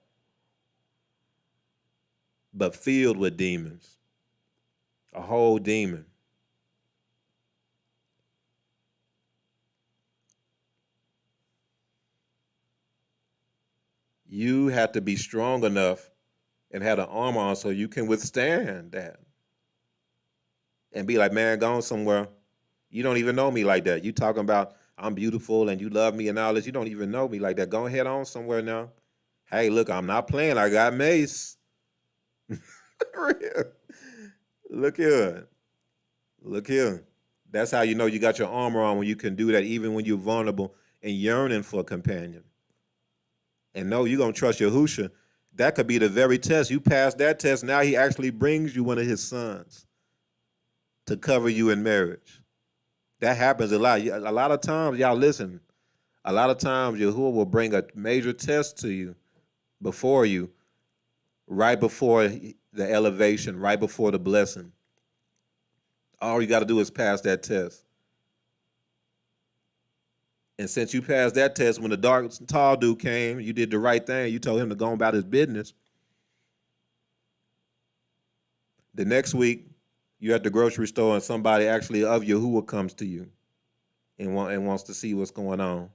But filled with demons. A whole demon. You have to be strong enough and have an armor on so you can withstand that. And be like, man, gone somewhere. You don't even know me like that. You talking about I'm beautiful and you love me and all this. You don't even know me like that. Go ahead on somewhere now. Hey, look, I'm not playing. I got mace. Look here. Look here. That's how you know you got your armor on when you can do that, even when you're vulnerable and yearning for a companion. And no, you're gonna trust Yahusha. That could be the very test. You pass that test, now he actually brings you one of his sons to cover you in marriage. That happens a lot. A lot of times, y'all listen, a lot of times Yahuwah will bring a major test to you before you, right before the elevation, right before the blessing. All you got to do is pass that test. And since you passed that test, when the dark, tall dude came, you did the right thing. You told him to go about his business. The next week, you're at the grocery store and somebody actually of Yahuwah comes to you and wants to see what's going on.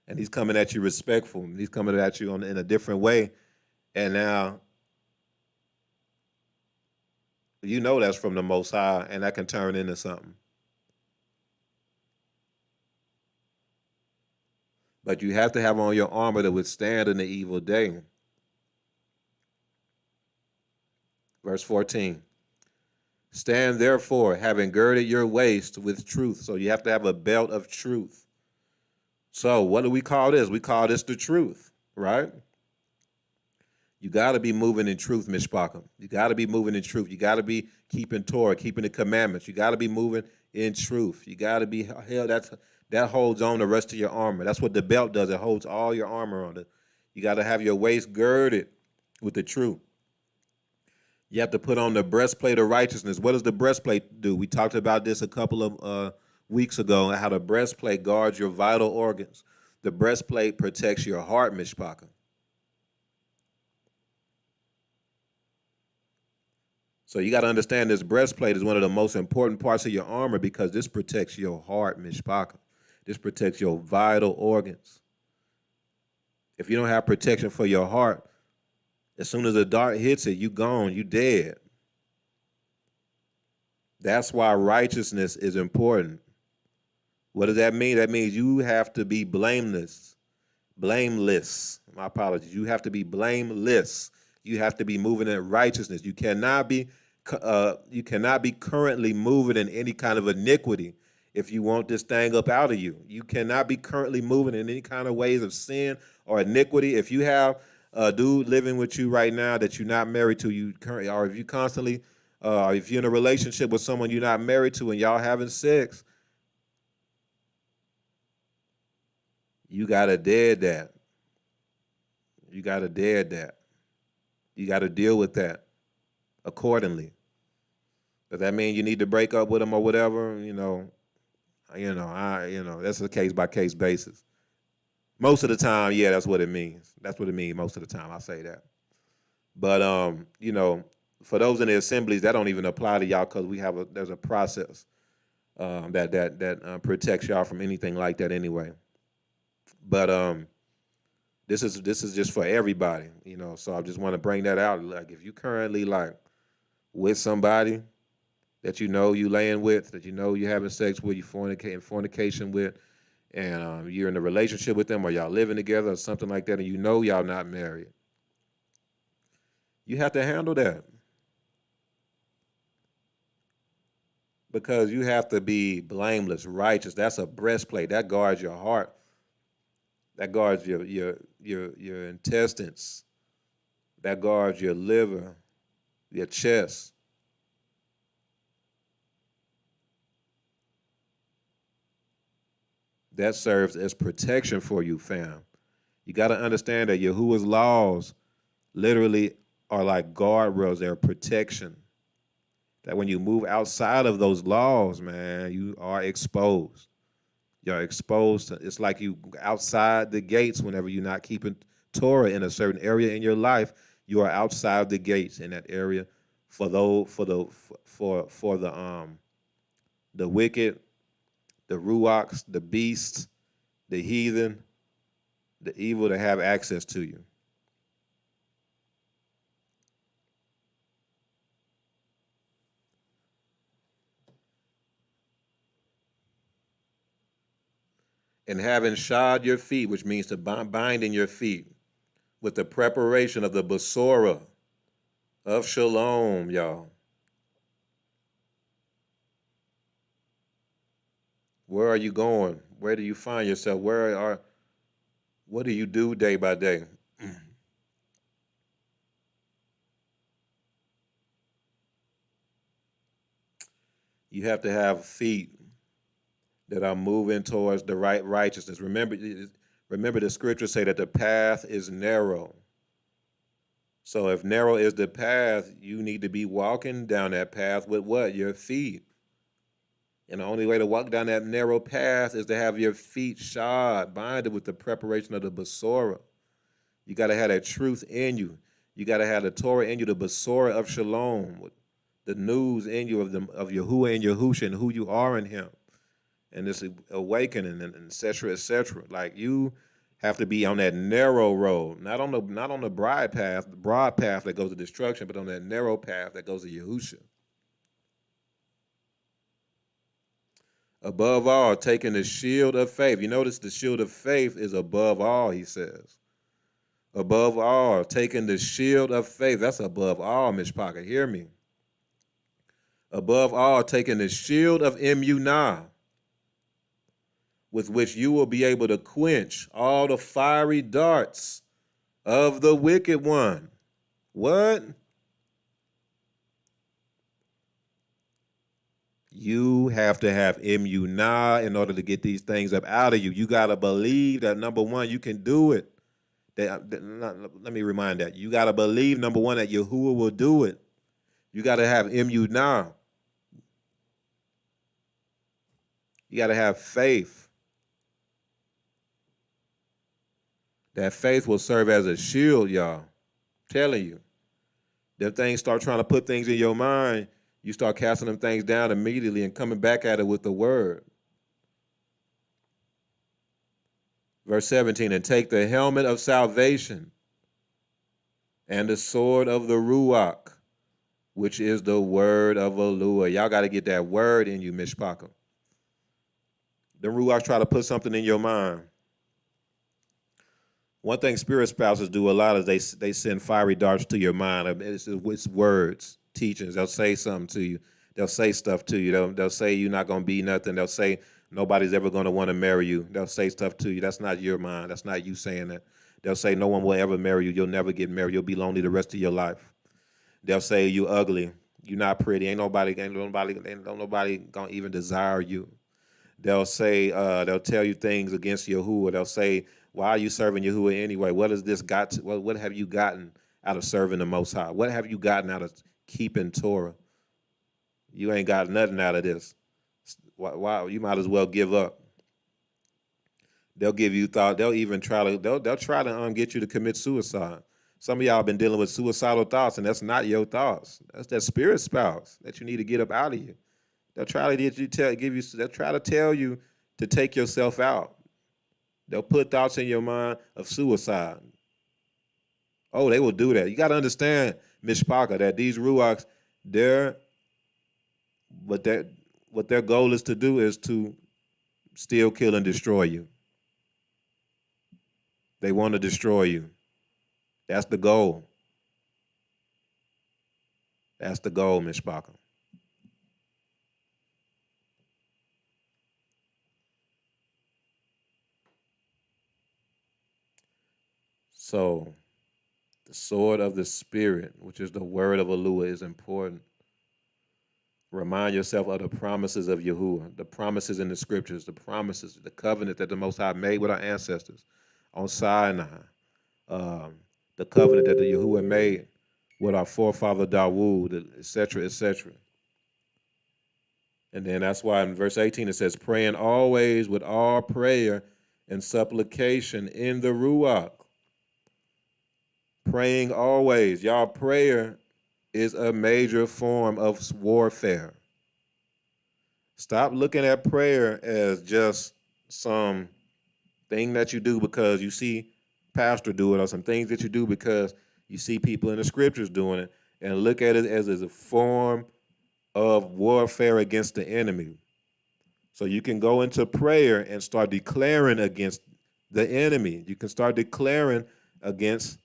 And he's coming at you respectful. He's coming at you in a different way. And now you know that's from the Most High, and that can turn into something. But you have to have on your armor to withstand in the evil day. Verse 14. Stand therefore, having girded your waist with truth. So you have to have a belt of truth. So what do we call this? We call this the truth, right? You got to be moving in truth, Mishpachim. You got to be moving in truth. You got to be keeping Torah, keeping the commandments. You got to be moving in truth. You got to be held. That holds on the rest of your armor. That's what the belt does. It holds all your armor on it. You got to have your waist girded with the truth. You have to put on the breastplate of righteousness. What does the breastplate do? We talked about this a couple of weeks ago, how the breastplate guards your vital organs. The breastplate protects your heart, Mishpachim. So you got to understand this breastplate is one of the most important parts of your armor because this protects your heart, Mishpachim. This protects your vital organs. If you don't have protection for your heart, as soon as a dart hits it, you gone, you dead. That's why righteousness is important. What does that mean? That means you have to be blameless. Blameless. My apologies. You have to be blameless. You have to be moving in righteousness. You cannot be currently moving in any kind of iniquity if you want this thing up out of you. You cannot be currently moving in any kind of ways of sin or iniquity. If you have a dude living with you right now that you're not married to, you currently, or if you constantly, if you're in a relationship with someone you're not married to and y'all having sex, you gotta dead that. You gotta dead that. You gotta deal with that accordingly. Does that mean you need to break up with them or whatever? That's a case by case basis. Most of the time, yeah, that's what it means. That's what it means most of the time. I say that. But for those in the assemblies, that don't even apply to y'all because there's a process that protects y'all from anything like that anyway. But this is just for everybody, So I just want to bring that out. Like if you currently like with somebody that you laying with, that you having sex with, you fornication with, and you're in a relationship with them or y'all living together or something like that, and y'all not married, you have to handle that because you have to be blameless, righteous. That's a breastplate that guards your heart, that guards your intestines, that guards your liver, your chest. That serves as protection for you, fam. You got to understand that Yahuwah's laws literally are like guardrails. They're protection. That when you move outside of those laws, man, you are exposed. You're exposed to, it's like you outside the gates whenever you're not keeping Torah in a certain area in your life. You are outside the gates in that area for the wicked, the ruachs, the beasts, the heathen, the evil to have access to you. and having shod your feet, which means to bind in your feet, with the preparation of the Basora of Shalom, y'all. Where are you going? Where do you find yourself? What do you do day by day? You have to have feet that are moving towards the right righteousness. Remember the scriptures say that the path is narrow. So if narrow is the path, you need to be walking down that path with what? Your feet. And the only way to walk down that narrow path is to have your feet shod, binded with the preparation of the Basora. You got to have that truth in you. You got to have the Torah in you, the Basora of Shalom, the news in you of Yahuwah and Yahusha and who you are in Him, and this awakening and et cetera, et cetera. Like you have to be on that narrow road, not on the broad path that goes to destruction, but on that narrow path that goes to Yahusha. Above all, taking the shield of faith. You notice the shield of faith is above all, he says. Above all, taking the shield of faith. That's above all, Mishpaka. Hear me. Above all, taking the shield of Emunah, with which you will be able to quench all the fiery darts of the wicked one. What? You have to have Emunah in order to get these things up out of you. You got to believe that, number one, you can do it. Let me remind that. You got to believe, number one, that Yahuwah will do it. You got to have Emunah. You got to have faith. That faith will serve as a shield, y'all. I'm telling you. Them things start trying to put things in your mind, you start casting them things down immediately and coming back at it with the word. Verse 17, and take the helmet of salvation and the sword of the Ruach, which is the word of Eluah. Y'all got to get that word in you, Mishpaka. The Ruach try to put something in your mind. One thing spirit spouses do a lot is they send fiery darts to your mind. It's words, teachings. They'll say something to you. They'll say stuff to you. They'll say you're not going to be nothing. They'll say nobody's ever going to want to marry you. They'll say stuff to you. That's not your mind. That's not you saying that. They'll say no one will ever marry you. You'll never get married. You'll be lonely the rest of your life. They'll say you ugly. You're not pretty. Ain't nobody gonna even desire you. They'll say, they'll tell you things against Yahuwah. They'll say, why are you serving Yahuwah anyway? What has this got to, what have you gotten out of serving the Most High? What have you gotten out of keeping Torah? You ain't got nothing out of this. Why you might as well give up. They'll give you thought. They'll even try to. They'll try to get you to commit suicide. Some of y'all been dealing with suicidal thoughts, and that's not your thoughts. That's that spirit spouse that you need to get up out of you. They'll try to get you they'll try to tell you to take yourself out. They'll put thoughts in your mind of suicide. Oh, they will do that. You got to understand, Mishpaka, that these Ruachs, what their goal is to do is to steal, kill, and destroy you. They want to destroy you. That's the goal. That's the goal, Mishpaka. So, the sword of the Spirit, which is the word of Eluah, is important. Remind yourself of the promises of Yahuwah, the promises in the scriptures, the promises, the covenant that the Most High made with our ancestors on Sinai, the covenant that the Yahuwah made with our forefather Dawood, et cetera, et cetera. And then that's why in verse 18 it says, praying always with all prayer and supplication in the Ruach. Praying always. Y'all, prayer is a major form of warfare. Stop looking at prayer as just some thing that you do because you see pastor do it, or some things that you do because you see people in the scriptures doing it, and look at it as a form of warfare against the enemy. So you can go into prayer and start declaring against the enemy. You can start declaring against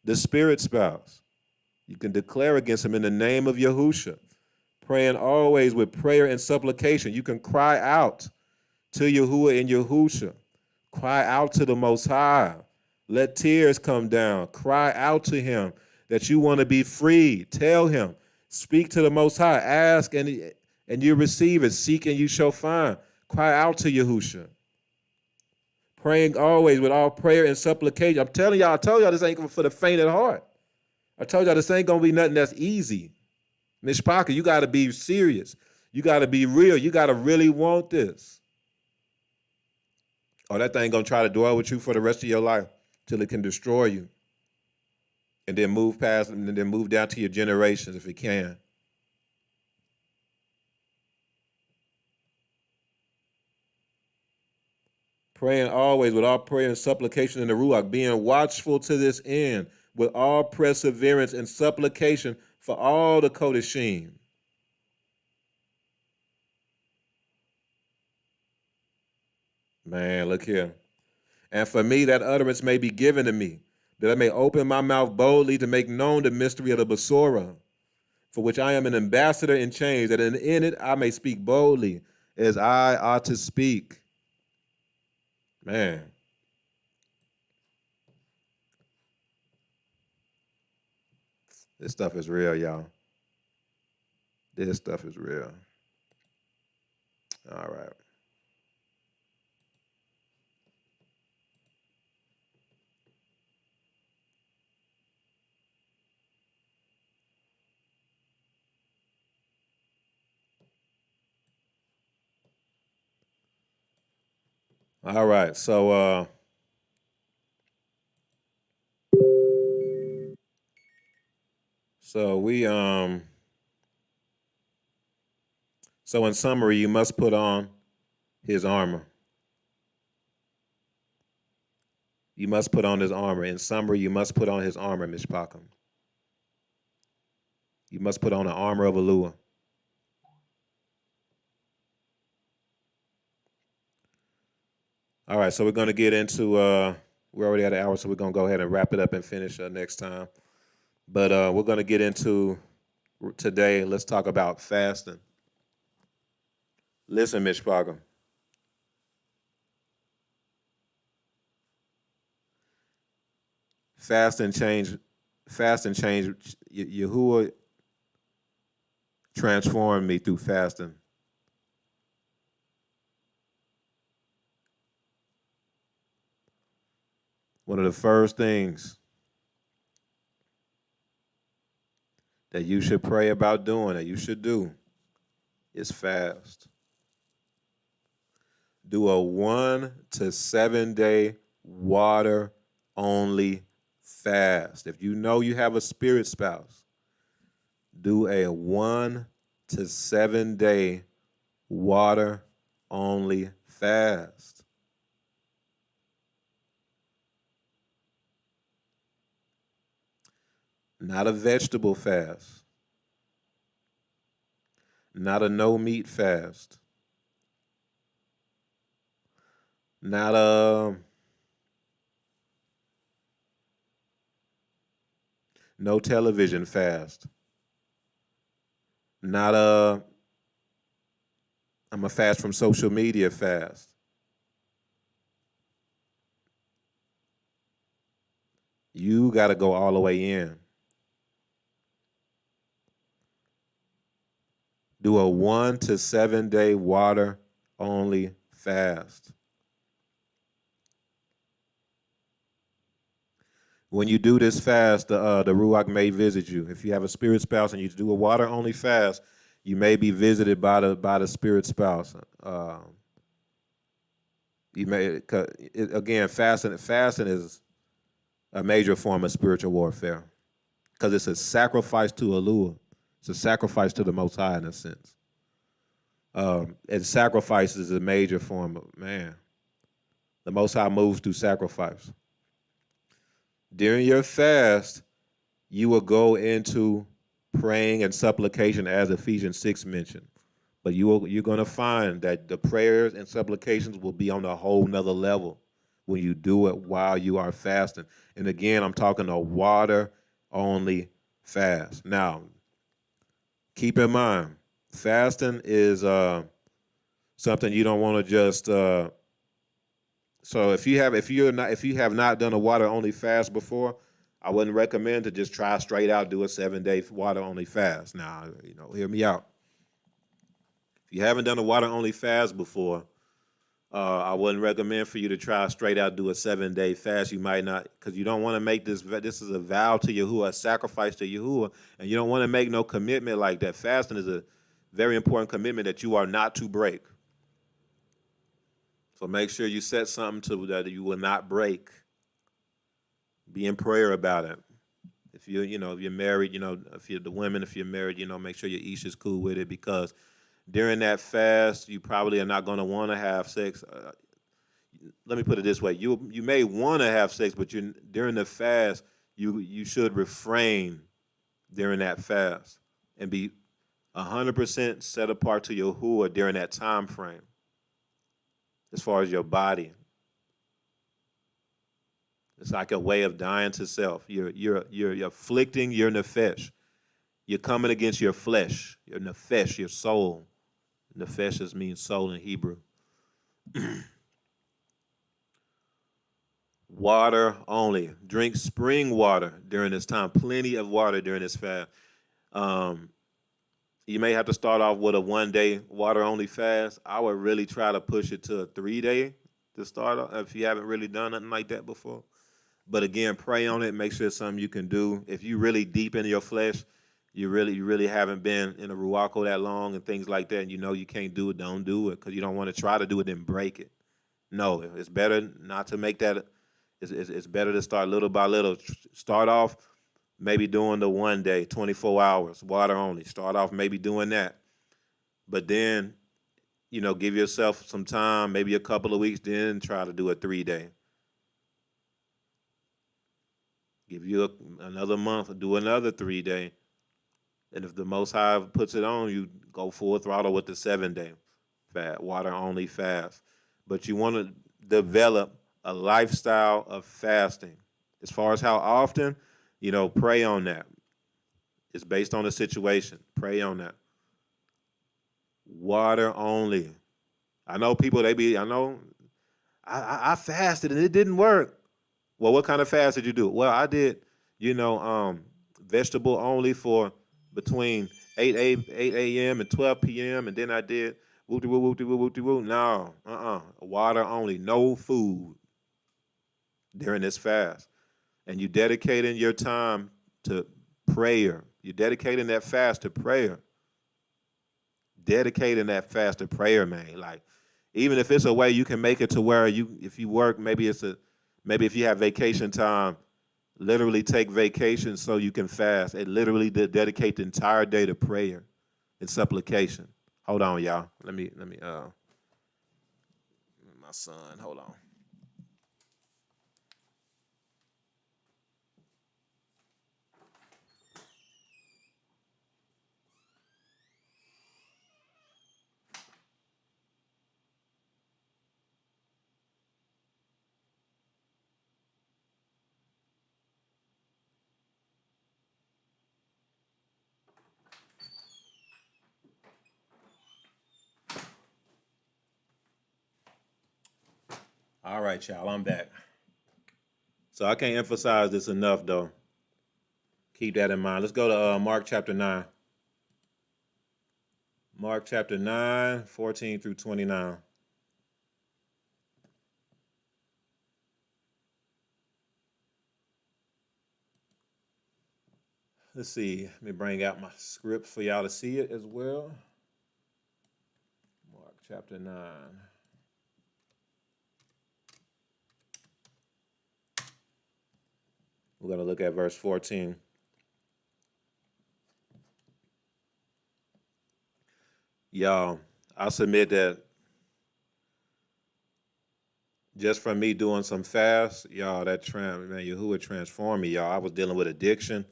the spirit spouse. You can declare against him in the name of Yahusha, praying always with prayer and supplication. You can cry out to Yahuwah and Yahusha. Cry out to the Most High. Let tears come down. Cry out to him that you want to be free. Tell him. Speak to the Most High. Ask and you receive it. Seek and you shall find. Cry out to Yahusha. Praying always with all prayer and supplication. I'm telling y'all, I told y'all this ain't for the faint at heart. I told y'all this ain't going to be nothing that's easy. Mishpaka, you got to be serious. You got to be real. You got to really want this. Or that thing going to try to dwell with you for the rest of your life till it can destroy you. And then move past and then move down to your generations if it can. Praying always with all prayer and supplication in the Ruach, being watchful to this end with all perseverance and supplication for all the Kodeshim. Man, look here. And for me, that utterance may be given to me, that I may open my mouth boldly to make known the mystery of the Basora, for which I am an ambassador in chains, that in it I may speak boldly as I ought to speak. Man. This stuff is real, y'all. This stuff is real. All right. All right. So so in summary, you must put on his armor. You must put on his armor. In summary, you must put on his armor, Mishpakim. You must put on the armor of Alua. All right, so we're going to get into, we're already at an hour, so we're going to go ahead and wrap it up and finish next time. But we're going to get into today, let's talk about fasting. Listen, Mishpakim. Fasting change, Yahuwah transformed me through fasting. One of the first things that you should pray about doing, that you should do, is fast. Do a 1 to 7 day water only fast. If you know you have a spirit spouse, do a 1 to 7 day water only fast. Not a vegetable fast. Not a no meat fast. Not a no television fast. Not a I'm a fast from social media fast. You got to go all the way in. Do a 1 to 7 day water only fast. When you do this fast, the Ruach may visit you. If you have a spirit spouse and you do a water only fast, you may be visited by the spirit spouse. You may again fasting is a major form of spiritual warfare because it's a sacrifice to Alua. It's a sacrifice to the Most High in a sense. And sacrifice is a major form of, man, the Most High moves through sacrifice. During your fast, you will go into praying and supplication as Ephesians 6 mentioned. But you're going to find that the prayers and supplications will be on a whole nother level when you do it while you are fasting. And again, I'm talking a water only fast. Now, keep in mind, fasting is something you don't want to just. So if you have not done a water only fast before, I wouldn't recommend to just try straight out do a 7-day water only fast. Now, hear me out. If you haven't done a water only fast before, I wouldn't recommend for you to try straight out do a 7-day fast. You might not, because you don't want to make this. This is a vow to Yahuwah, a sacrifice to Yahuwah, and you don't want to make no commitment like that. Fasting is a very important commitment that you are not to break. So make sure you set something to that you will not break. Be in prayer about it. If you're married, if you're the women, if you're married, make sure your ish is cool with it, because during that fast, you probably are not going to want to have sex. Let me put it this way: you may want to have sex, but during the fast, you should refrain during that fast and be 100% set apart to Yahuwah during that time frame. As far as your body, it's like a way of dying to self. You're afflicting your nefesh. You're coming against your flesh, your nefesh, your soul. Nefesh means soul in Hebrew. Water only. Drink spring water during this time. Plenty of water during this fast. You may have to start off with a 1-day water only fast. I would really try to push it to a 3-day to start off if you haven't really done nothing like that before. But again, pray on it. Make sure it's something you can do. If you really deep in your flesh, you really haven't been in a ruako that long and things like that, and you can't do it, don't do it, because you don't want to try to do it and break it. No, it's better not to make that. It's better to start little by little. Start off maybe doing the 1 day, 24 hours, water only. Start off maybe doing that. But then, give yourself some time, maybe a couple of weeks, then try to do a 3-day. Give you another month, do another 3-day. And if the Most High puts it on, you go full throttle with the 7-day fast, water only fast. But you want to develop a lifestyle of fasting. As far as how often, pray on that. It's based on the situation. Pray on that. Water only. I know people, I fasted and it didn't work. Well, what kind of fast did you do? Well, I did, vegetable only for between 8 a.m. and 12 p.m. And then I did whoop-de-woo. No, water only, no food during this fast. And you dedicating your time to prayer. You're dedicating that fast to prayer. Dedicating that fast to prayer, man. Like, even if it's a way you can make it to where if you work, maybe if you have vacation time, literally take vacation so you can fast and literally dedicate the entire day to prayer and supplication. Hold on, y'all. Let me my son, hold on. All right, y'all, I'm back. So I can't emphasize this enough, though. Keep that in mind. Let's go to Mark chapter 9. Mark chapter 9, 14 through 29. Let's see. Let me bring out my script for y'all to see it as well. Mark chapter 9. We're going to look at verse 14. Y'all, I submit that just from me doing some fast, y'all, Yahuwah transformed me, y'all. I was dealing with addiction.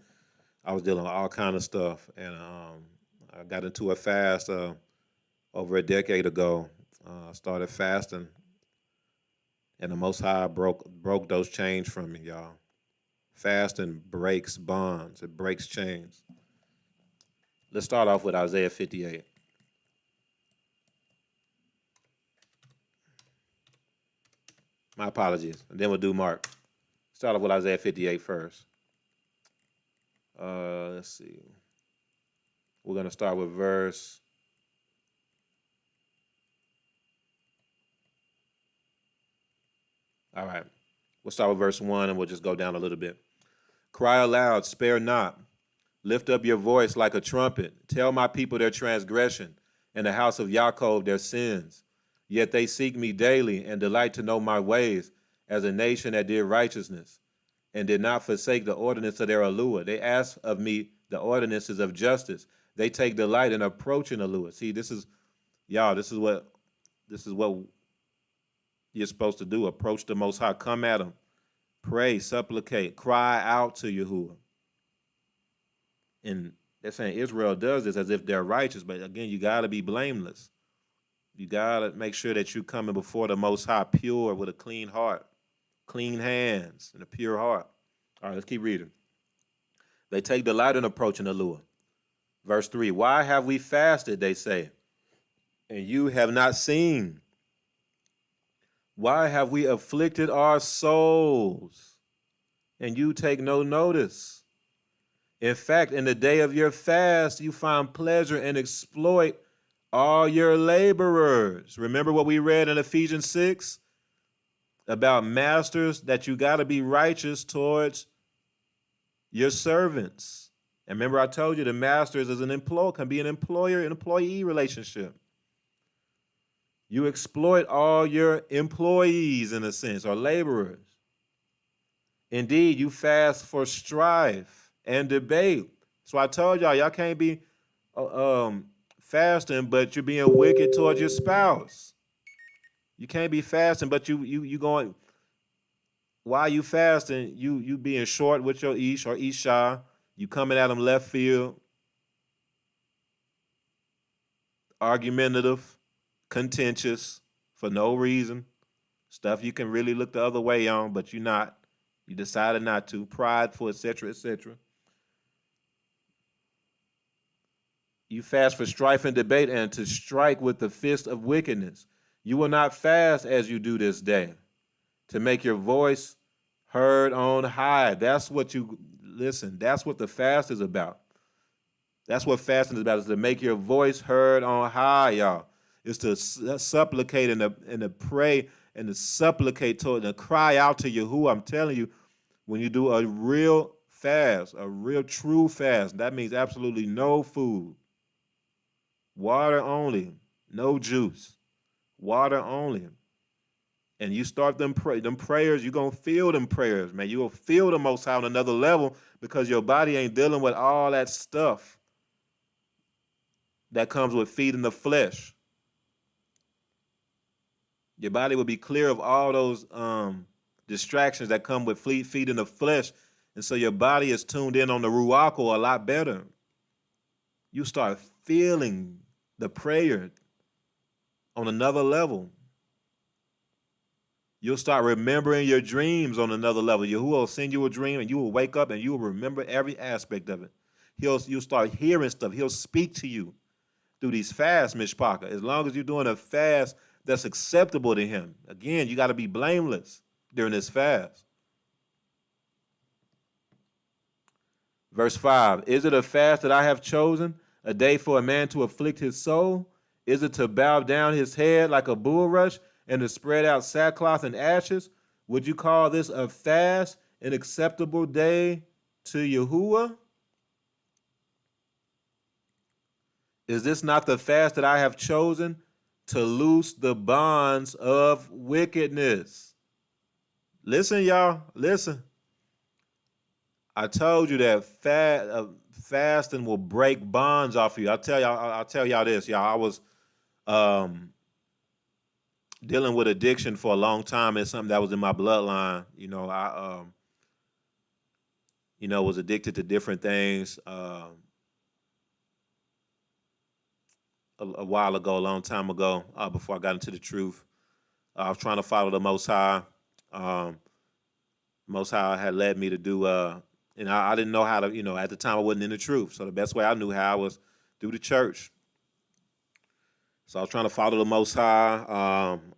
I was dealing with all kind of stuff. And I got into a fast Over a decade ago, I started fasting, and the Most High broke those chains from me, y'all. Fasting breaks bonds. It breaks chains. Let's start off with Isaiah 58. My apologies. And then we'll do Mark. Start off with Isaiah 58 first. Let's see. We're going to start with verse. All right. We'll start with verse 1 and we'll just go down a little bit. Cry aloud, spare not. Lift up your voice like a trumpet. Tell my people their transgression and the house of Yaakov their sins. Yet they seek me daily and delight to know my ways as a nation that did righteousness and did not forsake the ordinance of their Eluah. They ask of me the ordinances of justice. They take delight in approaching Eluah. See, this is what you're supposed to do. Approach the Most High. Come at him. Pray, supplicate, cry out to Yahuwah. And they're saying Israel does this as if they're righteous, but again, you got to be blameless. You got to make sure that you're coming before the Most High pure with a clean heart, clean hands, and a pure heart. All right, let's keep reading. They take delight in approaching Eluah. Verse 3, why have we fasted, they say, and you have not seen? Why have we afflicted our souls, and you take no notice? In fact, in the day of your fast, you find pleasure and exploit all your laborers. Remember what we read in Ephesians 6 about masters, that you got to be righteous towards your servants. And remember, I told you the masters as an employer can be an employer-employee relationship. You exploit all your employees in a sense, or laborers. Indeed, you fast for strife and debate. So I told y'all can't be fasting, but you're being wicked towards your spouse. You can't be fasting, but you going, while you fasting, you being short with your ish or isha. You coming at them left field, argumentative, contentious for no reason. Stuff you can really look the other way on, but you're not. You decided not to. Prideful, etc., etc. You fast for strife and debate and to strike with the fist of wickedness. You will not fast as you do this day, to make your voice heard on high. That's what that's what the fast is about. That's what fasting is about, is to make your voice heard on high, y'all. It's to supplicate and to pray and to supplicate to and to cry out to Yahuwah. I'm telling you, when you do a real fast, a real true fast, that means absolutely no food. Water only, no juice. Water only. And you start them prayers, you're going to feel them prayers, man. You're going to feel the Most High on another level because your body ain't dealing with all that stuff that comes with feeding the flesh. Your body will be clear of all those distractions that come with feeding the flesh. And so your body is tuned in on the Ruach a lot better. You start feeling the prayer on another level. You'll start remembering your dreams on another level. Yahuwah will send you a dream and you will wake up and you will remember every aspect of it. You'll start hearing stuff. He'll speak to you through these fasts, Mishpaka. As long as you're doing a fast that's acceptable to him. Again, you got to be blameless during this fast. Verse 5, is it a fast that I have chosen, a day for a man to afflict his soul? Is it to bow down his head like a bulrush and to spread out sackcloth and ashes? Would you call this a fast, an acceptable day to Yahuwah? Is this not the fast that I have chosen, to loose the bonds of wickedness? Listen, y'all, listen. I told you that fasting will break bonds off of you. I'll tell y'all this, y'all. I was dealing with addiction for a long time. It's something that was in my bloodline. You know, I was addicted to different things. a while ago, a long time ago, before I got into the truth. I was trying to follow the Most High. Um, Most High had led me to do, and I didn't know how to, at the time I wasn't in the truth. So the best way I knew how was through the church. So I was trying to follow the Most High.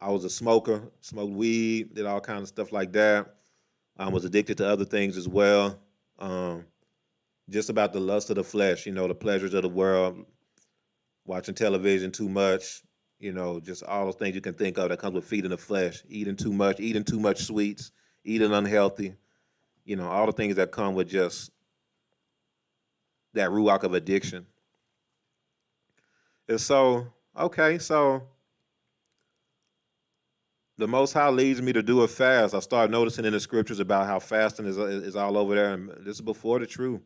I was a smoker, smoked weed, did all kinds of stuff like that. I was addicted to other things as well. Um, just about the lust of the flesh, the pleasures of the world, watching television too much, just all those things you can think of that comes with feeding the flesh, eating too much sweets, eating unhealthy, all the things that come with just that ruach of addiction. And so, okay, so the Most High leads me to do a fast. I started noticing in the scriptures about how fasting is all over there, and this is before the truth,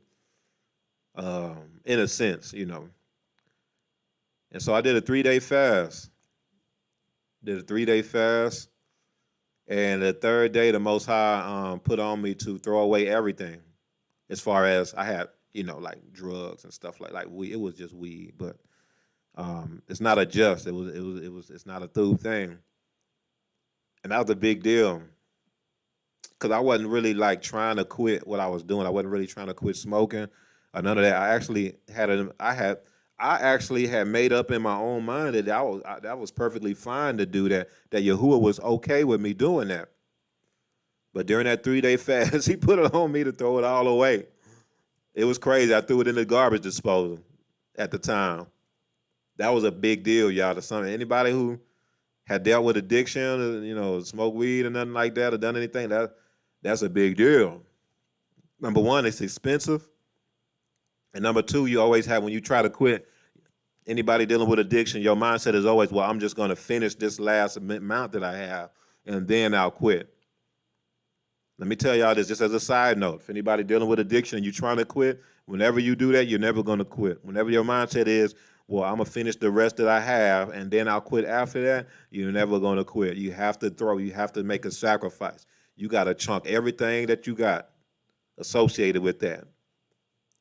in a sense. And so I did a 3-day fast. Did a 3-day fast, and the third day, the Most High put on me to throw away everything, as far as I had, like drugs and stuff like weed. It was just weed, but it's not a just. It's not a through thing, and that was a big deal because I wasn't really like trying to quit what I was doing. I wasn't really trying to quit smoking or none of that. I actually had made up in my own mind that that was perfectly fine to do that. That Yahuwah was okay with me doing that. But during that 3-day fast, he put it on me to throw it all away. It was crazy. I threw it in the garbage disposal at the time. That was a big deal, y'all. To some anybody who had dealt with addiction, smoked weed or nothing like that, or done anything, that's a big deal. Number one, it's expensive. And number two, you always have, when you try to quit, anybody dealing with addiction, your mindset is always, well, I'm just going to finish this last amount that I have, and then I'll quit. Let me tell y'all this just as a side note. If anybody dealing with addiction and you're trying to quit, whenever you do that, you're never going to quit. Whenever your mindset is, well, I'm going to finish the rest that I have, and then I'll quit after that, you're never going to quit. You have to make a sacrifice. You got to chunk everything that you got associated with that.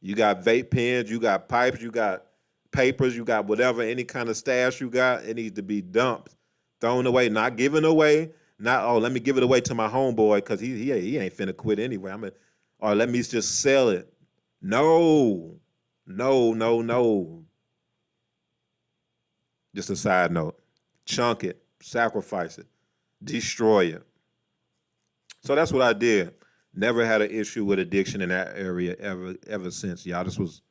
You got vape pens, you got pipes, you got papers, you got whatever, any kind of stash you got, it needs to be dumped, thrown away, not given away, not, oh, let me give it away to my homeboy because he ain't finna quit anyway. Or let me just sell it. No. Just a side note. Chunk it, sacrifice it, destroy it. So that's what I did. Never had an issue with addiction in that area ever since, y'all. This was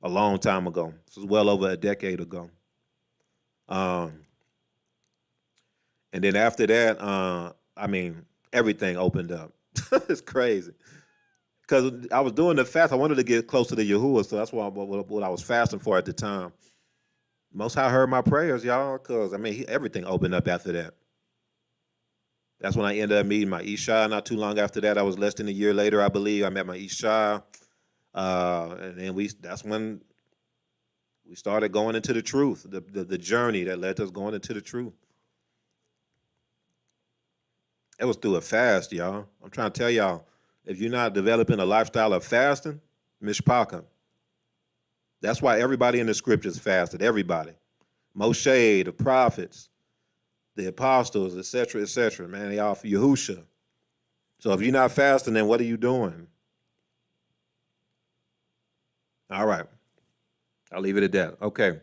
a long time ago. This was well over a decade ago. And then after that, everything opened up. It's crazy. Because I was doing the fast. I wanted to get closer to Yahuwah, so that's what I was fasting for at the time. Most High heard my prayers, y'all, because, everything opened up after that. That's when I ended up meeting my Isha. Not too long after that, I was less than a year later, I believe, I met my Isha. And then that's when we started going into the truth, the journey that led to us going into the truth. It was through a fast, y'all. I'm trying to tell y'all, if you're not developing a lifestyle of fasting, mishpaka. That's why everybody in the scriptures fasted, everybody. Moshe, the prophets, the apostles, etc., man, they all for Yahusha. So if you're not fasting, then what are you doing? All right. I'll leave it at that. Okay.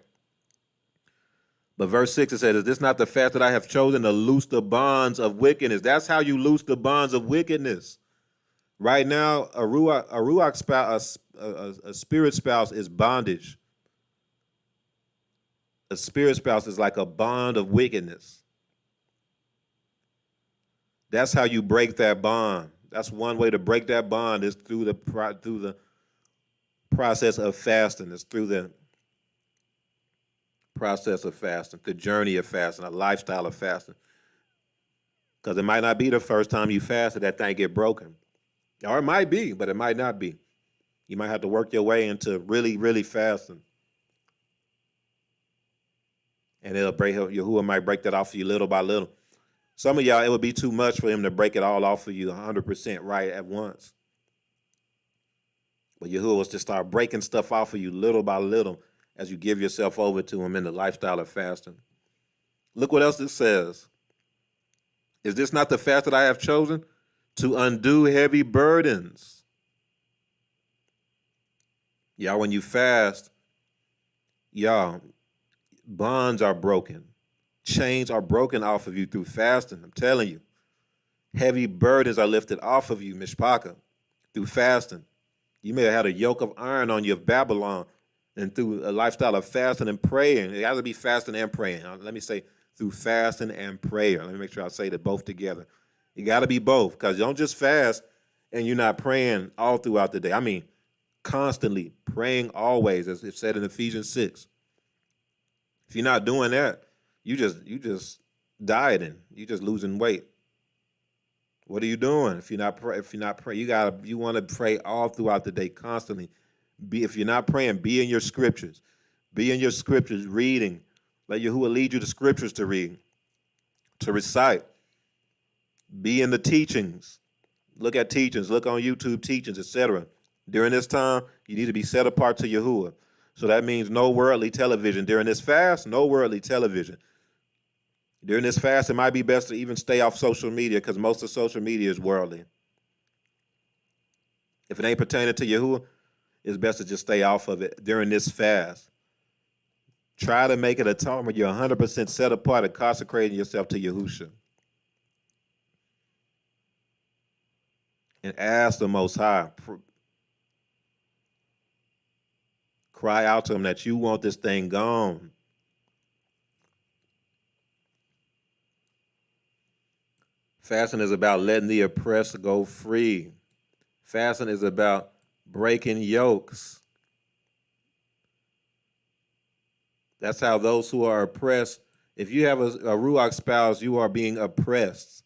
But verse 6, it says, is this not the fast that I have chosen to loose the bonds of wickedness? That's how you loose the bonds of wickedness. Right now, a ruach spouse, a spirit spouse is bondage. A spirit spouse is like a bond of wickedness. That's how you break that bond. That's one way to break that bond is through the process of fasting. It's through the process of fasting, the journey of fasting, a lifestyle of fasting. Because it might not be the first time you fasted that thing get broken. Or it might be, but it might not be. You might have to work your way into really, really fasting. And Yahuwah might break that off for you little by little. Some of y'all, it would be too much for him to break it all off for you 100% right at once. But Yahuwah was to start breaking stuff off for you little by little. as you give yourself over to him in the lifestyle of fasting. Look what else it says. Is this not the fast that I have chosen? To undo heavy burdens. Y'all, when you fast, y'all, bonds are broken. Chains are broken off of you through fasting. I'm telling you. Heavy burdens are lifted off of you, Mishpaka, through fasting. You may have had a yoke of iron on you of Babylon, and through a lifestyle of fasting and praying. It has to be fasting and praying. Let me say through fasting and prayer. Let me make sure I say that both together. You got to be both, because you don't just fast and you're not praying all throughout the day. I mean, constantly praying always, as it said in Ephesians 6. If you're not doing that, you just dieting. You just losing weight. What are you doing? If you're not praying, you want to pray all throughout the day, constantly. If you're not praying, be in your scriptures. Be in your scriptures, reading. Let Yahuwah lead you to scriptures to read, to recite. Be in the teachings. Look at teachings. Look on YouTube teachings, etc. During this time, you need to be set apart to Yahuwah. So that means no worldly television. During this fast, no worldly television. During this fast, it might be best to even stay off social media, because most of social media is worldly. If it ain't pertaining to Yahuwah, it's best to just stay off of it during this fast. Try to make it a time where you're 100% set apart and consecrating yourself to Yahusha. And ask the Most High. Cry out to him that you want this thing gone. Fasting is about letting the oppressed go free. Fasting is about breaking yokes. That's how those who are oppressed, if you have a Ruach spouse, you are being oppressed.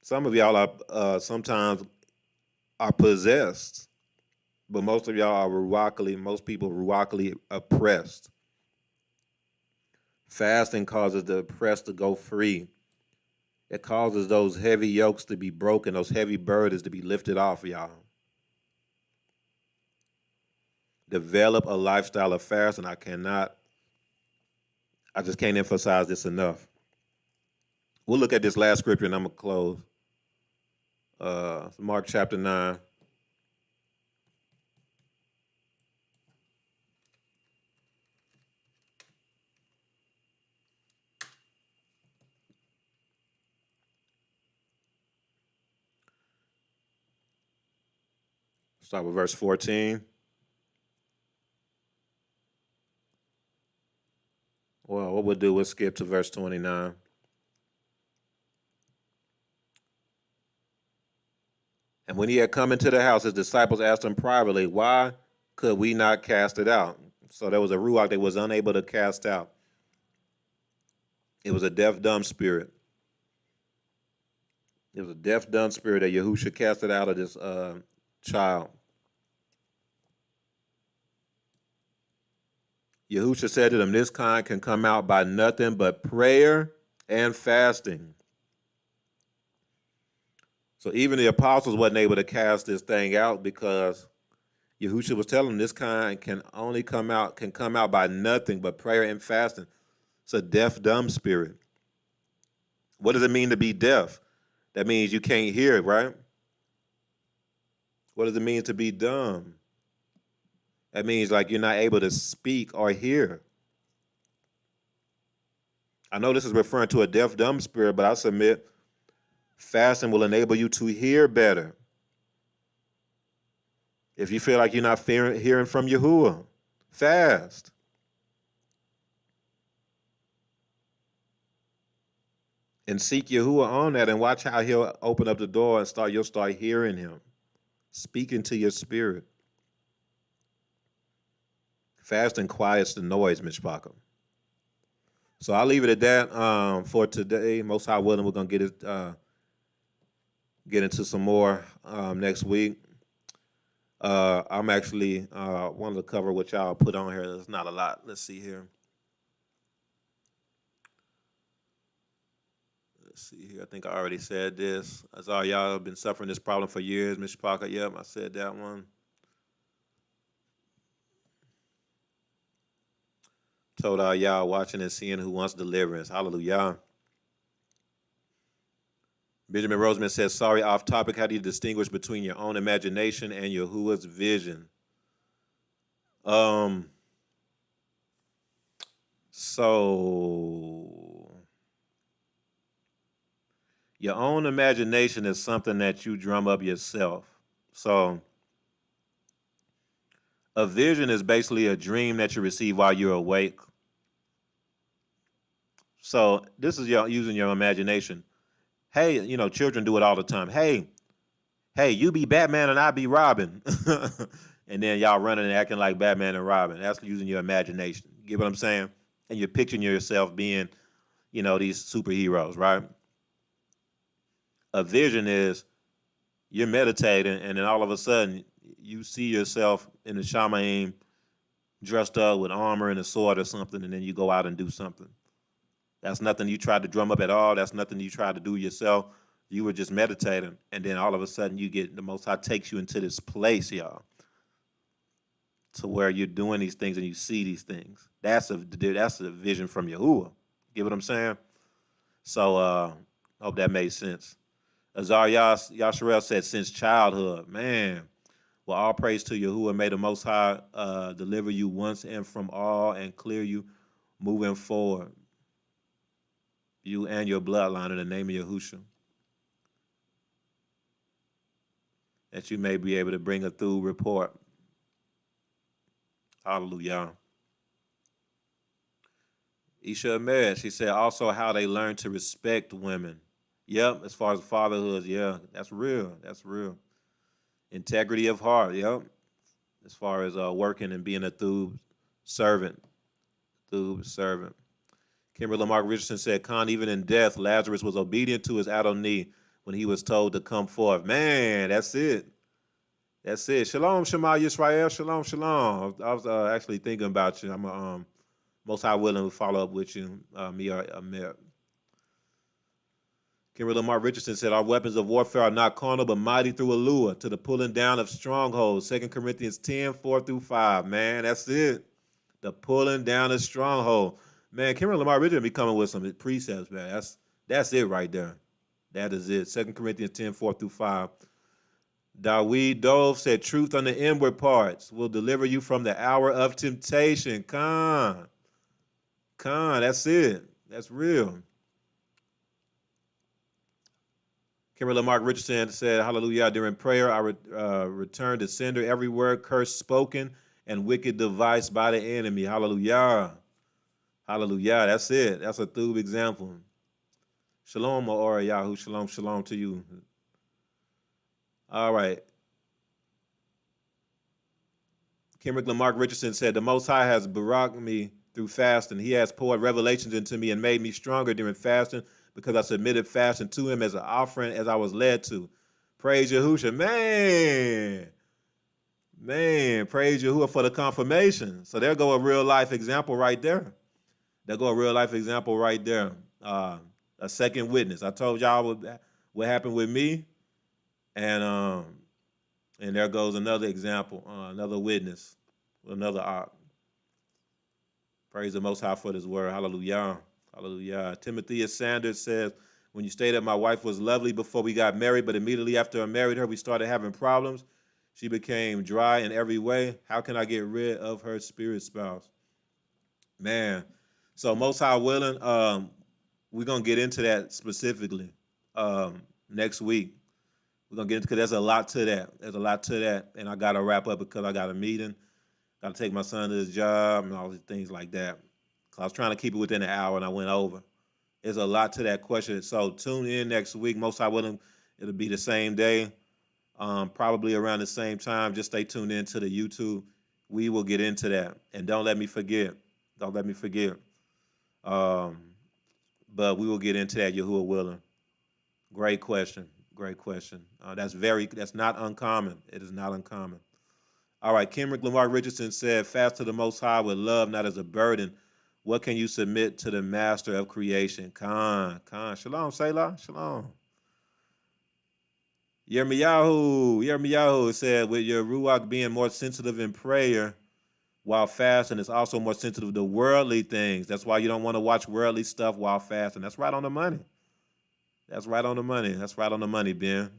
Some of y'all are sometimes are possessed, but most of y'all are most people Ruachically oppressed. Fasting causes the oppressed to go free. It causes those heavy yokes to be broken, those heavy burdens to be lifted off, y'all. Develop a lifestyle of fasting. I just can't emphasize this enough. We'll look at this last scripture and I'm going to close. Mark chapter 9. Start with verse 14. Well, what we'll do, we'll skip to verse 29. And when he had come into the house, his disciples asked him privately, why could we not cast it out? So there was a Ruach that was unable to cast out. It was a deaf, dumb spirit. It was a deaf, dumb spirit that Yahusha casted out of this child. Yahusha said to them, this kind can come out by nothing but prayer and fasting. So even the apostles wasn't able to cast this thing out, because Yahusha was telling them this kind can come out by nothing but prayer and fasting. It's a deaf, dumb spirit. What does it mean to be deaf? That means you can't hear it, right? What does it mean to be dumb? That means like you're not able to speak or hear. I know this is referring to a deaf, dumb spirit, but I submit fasting will enable you to hear better. If you feel like you're not hearing from Yahuwah, fast. And seek Yahuwah on that, and watch how he'll open up the door and you'll start hearing him, speaking to your spirit. Fasting quiets the noise, Mishpaka. So I'll leave it at that for today. Most High willing, we're gonna get into some more next week. I'm actually wanting to cover what y'all put on here. There's not a lot. Let's see here. I think I already said this. As all y'all have been suffering this problem for years, Mishpaka. Yep, I said that one. Told all y'all watching and seeing who wants deliverance. Hallelujah. Benjamin Roseman says, sorry, off topic. How do you distinguish between your own imagination and Yahuwah's vision? So your own imagination is something that you drum up yourself. So a vision is basically a dream that you receive while you're awake. So this is using your imagination. Hey, children do it all the time. Hey, you be Batman and I be Robin. And then y'all running and acting like Batman and Robin. That's using your imagination. You get what I'm saying? And you're picturing yourself being, these superheroes, right? A vision is you're meditating and then all of a sudden you see yourself in the shaman dressed up with armor and a sword or something, and then you go out and do something. That's nothing you tried to drum up at all. That's nothing you tried to do yourself. You were just meditating, and then all of a sudden you get the Most High takes you into this place, y'all, to where you're doing these things and you see these things. That's a vision from Yahuwah. Get what I'm saying? So hope that made sense. Azar Yasharel said, since childhood, man. Well, all praise to Yahuwah. May the Most High deliver you once and from all and clear you moving forward. You and your bloodline in the name of Yahushua. That you may be able to bring a through report. Hallelujah. Isha Ahmed, she said also how they learn to respect women. Yep, as far as fatherhood, yeah, that's real. That's real. Integrity of heart, yep. As far as working and being a through servant. Kimberly Lamarck Richardson said, Khan, even in death, Lazarus was obedient to his Adonai when he was told to come forth. Man, that's it. That's it. Shalom, Shema Yisrael. Shalom, shalom. I was actually thinking about you. I'm most high willing to follow up with you, me or Amir. Kimberly Lamar Richardson said, our weapons of warfare are not carnal, but mighty through Alua to the pulling down of strongholds. 2 Corinthians 10, 4-5. Man, that's it. The pulling down of stronghold. Man, Kimberly Lamar Richardson be coming with some precepts, man. That's it right there. That is it. 2 Corinthians 10, 4-5. Dawid Dove said, truth on the inward parts will deliver you from the hour of temptation. Khan, that's it. That's real. Kimberly Mark Richardson said, hallelujah, during prayer, I returned to sender every word curse spoken and wicked device by the enemy. Hallelujah. Hallelujah. That's it. That's a through example. Shalom, Ma'ora Yahu. Shalom, shalom to you. All right. Kimberly Lamarck Richardson said, the Most High has baraked me through fasting. He has poured revelations into me and made me stronger during fasting because I submitted fasting to him as an offering as I was led to. Praise Yahushua. Man, praise Yahuwah for the confirmation. So there go a real life example right there. A second witness. I told y'all what happened with me. And there goes another example, another witness, another op. Praise the Most High for this word. Hallelujah. Hallelujah. Timothy Sanders says, when you stated my wife was lovely before we got married, but immediately after I married her, we started having problems. She became dry in every way. How can I get rid of her spirit spouse? Man, so Most High willing, we're going to get into that specifically next week. We're going to get into, because there's a lot to that. And I got to wrap up because I got a meeting. Got to take my son to his job and all these things like that. I was trying to keep it within an hour and I went over. There's a lot to that question. So tune in next week. Most High willing, it'll be the same day, probably around the same time. Just stay tuned in to the YouTube. We will get into that. And don't let me forget. But we will get into that, Yahuwah willing. Great question. That's not uncommon. It is not uncommon. All right, Kenrick Lamar Richardson said, fast to the Most High with love, not as a burden. What can you submit to the master of creation? Khan. Shalom, Selah. Shalom. Yirmiyahu said, with your Ruach being more sensitive in prayer, while fasting. It's also more sensitive to worldly things. That's why you don't want to watch worldly stuff while fasting. That's right on the money. That's right on the money. That's right on the money, Ben.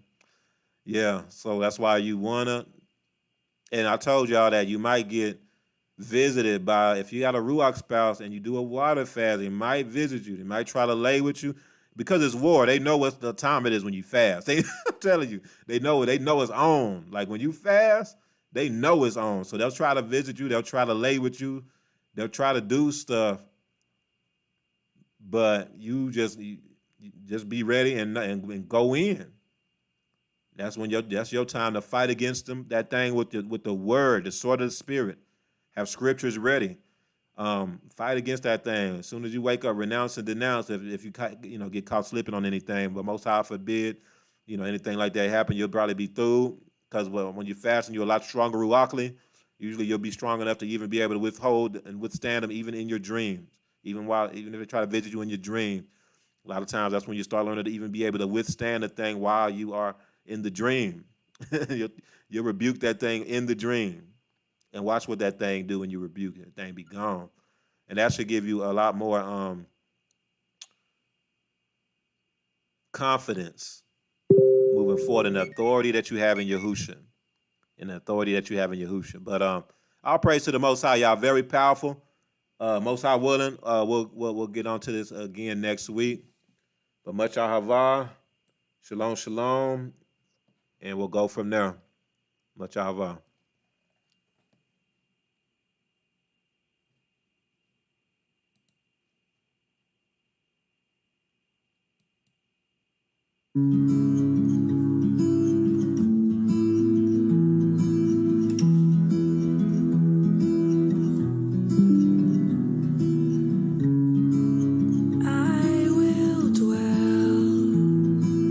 Yeah. So that's why you wanna. And I told y'all that you might get visited by, if you got a Ruach spouse and you do a water fast, they might visit you. They might try to lay with you because it's war. They know what the time it is when you fast. I'm telling you, they know it's on. Like when you fast, they know it's on. So they'll try to visit you. They'll try to lay with you. They'll try to do stuff. But you just be ready and go in. That's your time to fight against them. That thing with the word, the sword of the spirit. Have scriptures ready. Fight against that thing. As soon as you wake up, renounce and denounce. If you get caught slipping on anything, but Most High forbid, anything like that happen, you'll probably be through. Because when you're fasting, you're a lot stronger ruachly. Usually, you'll be strong enough to even be able to withhold and withstand them, even in your dreams. Even if they try to visit you in your dream, a lot of times that's when you start learning to even be able to withstand the thing while you are in the dream. You'll rebuke that thing in the dream. And watch what that thing do when you rebuke it. That thing be gone. And that should give you a lot more confidence moving forward in the authority that you have in Yahushua. But all praise to the Most High. Y'all very powerful. Most High willing, we'll get onto this again next week. But much ahavah, shalom, shalom, and we'll go from there. Much ahavah. I will dwell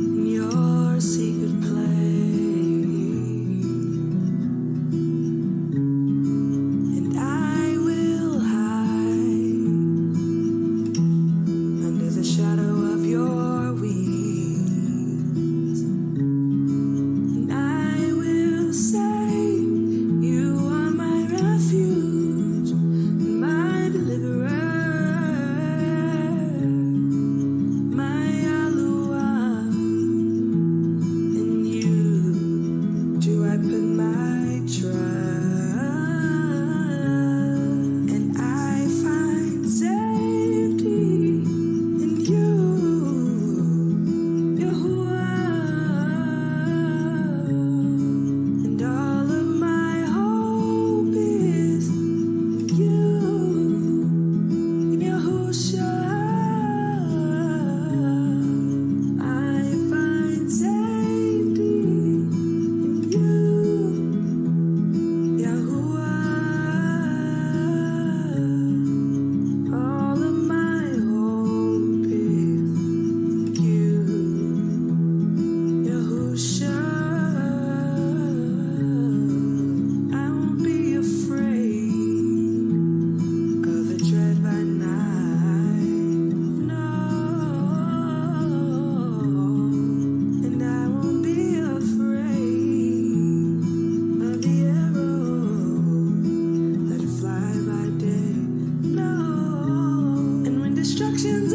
in your secret place, and I will hide under the shadow of your wings, and I will say, you are my refuge, and my deliverer, my Alua. In you do I put my trust, and I find safety in you, Yahuwah. And all of my hope is in you, Yahushua. I find safety in you, Yahuwah. All of my hope is in you, Yahushua. I won't be afraid of the dread by night, no, and I won't be afraid of the arrows that fly by day, no, and when destruction's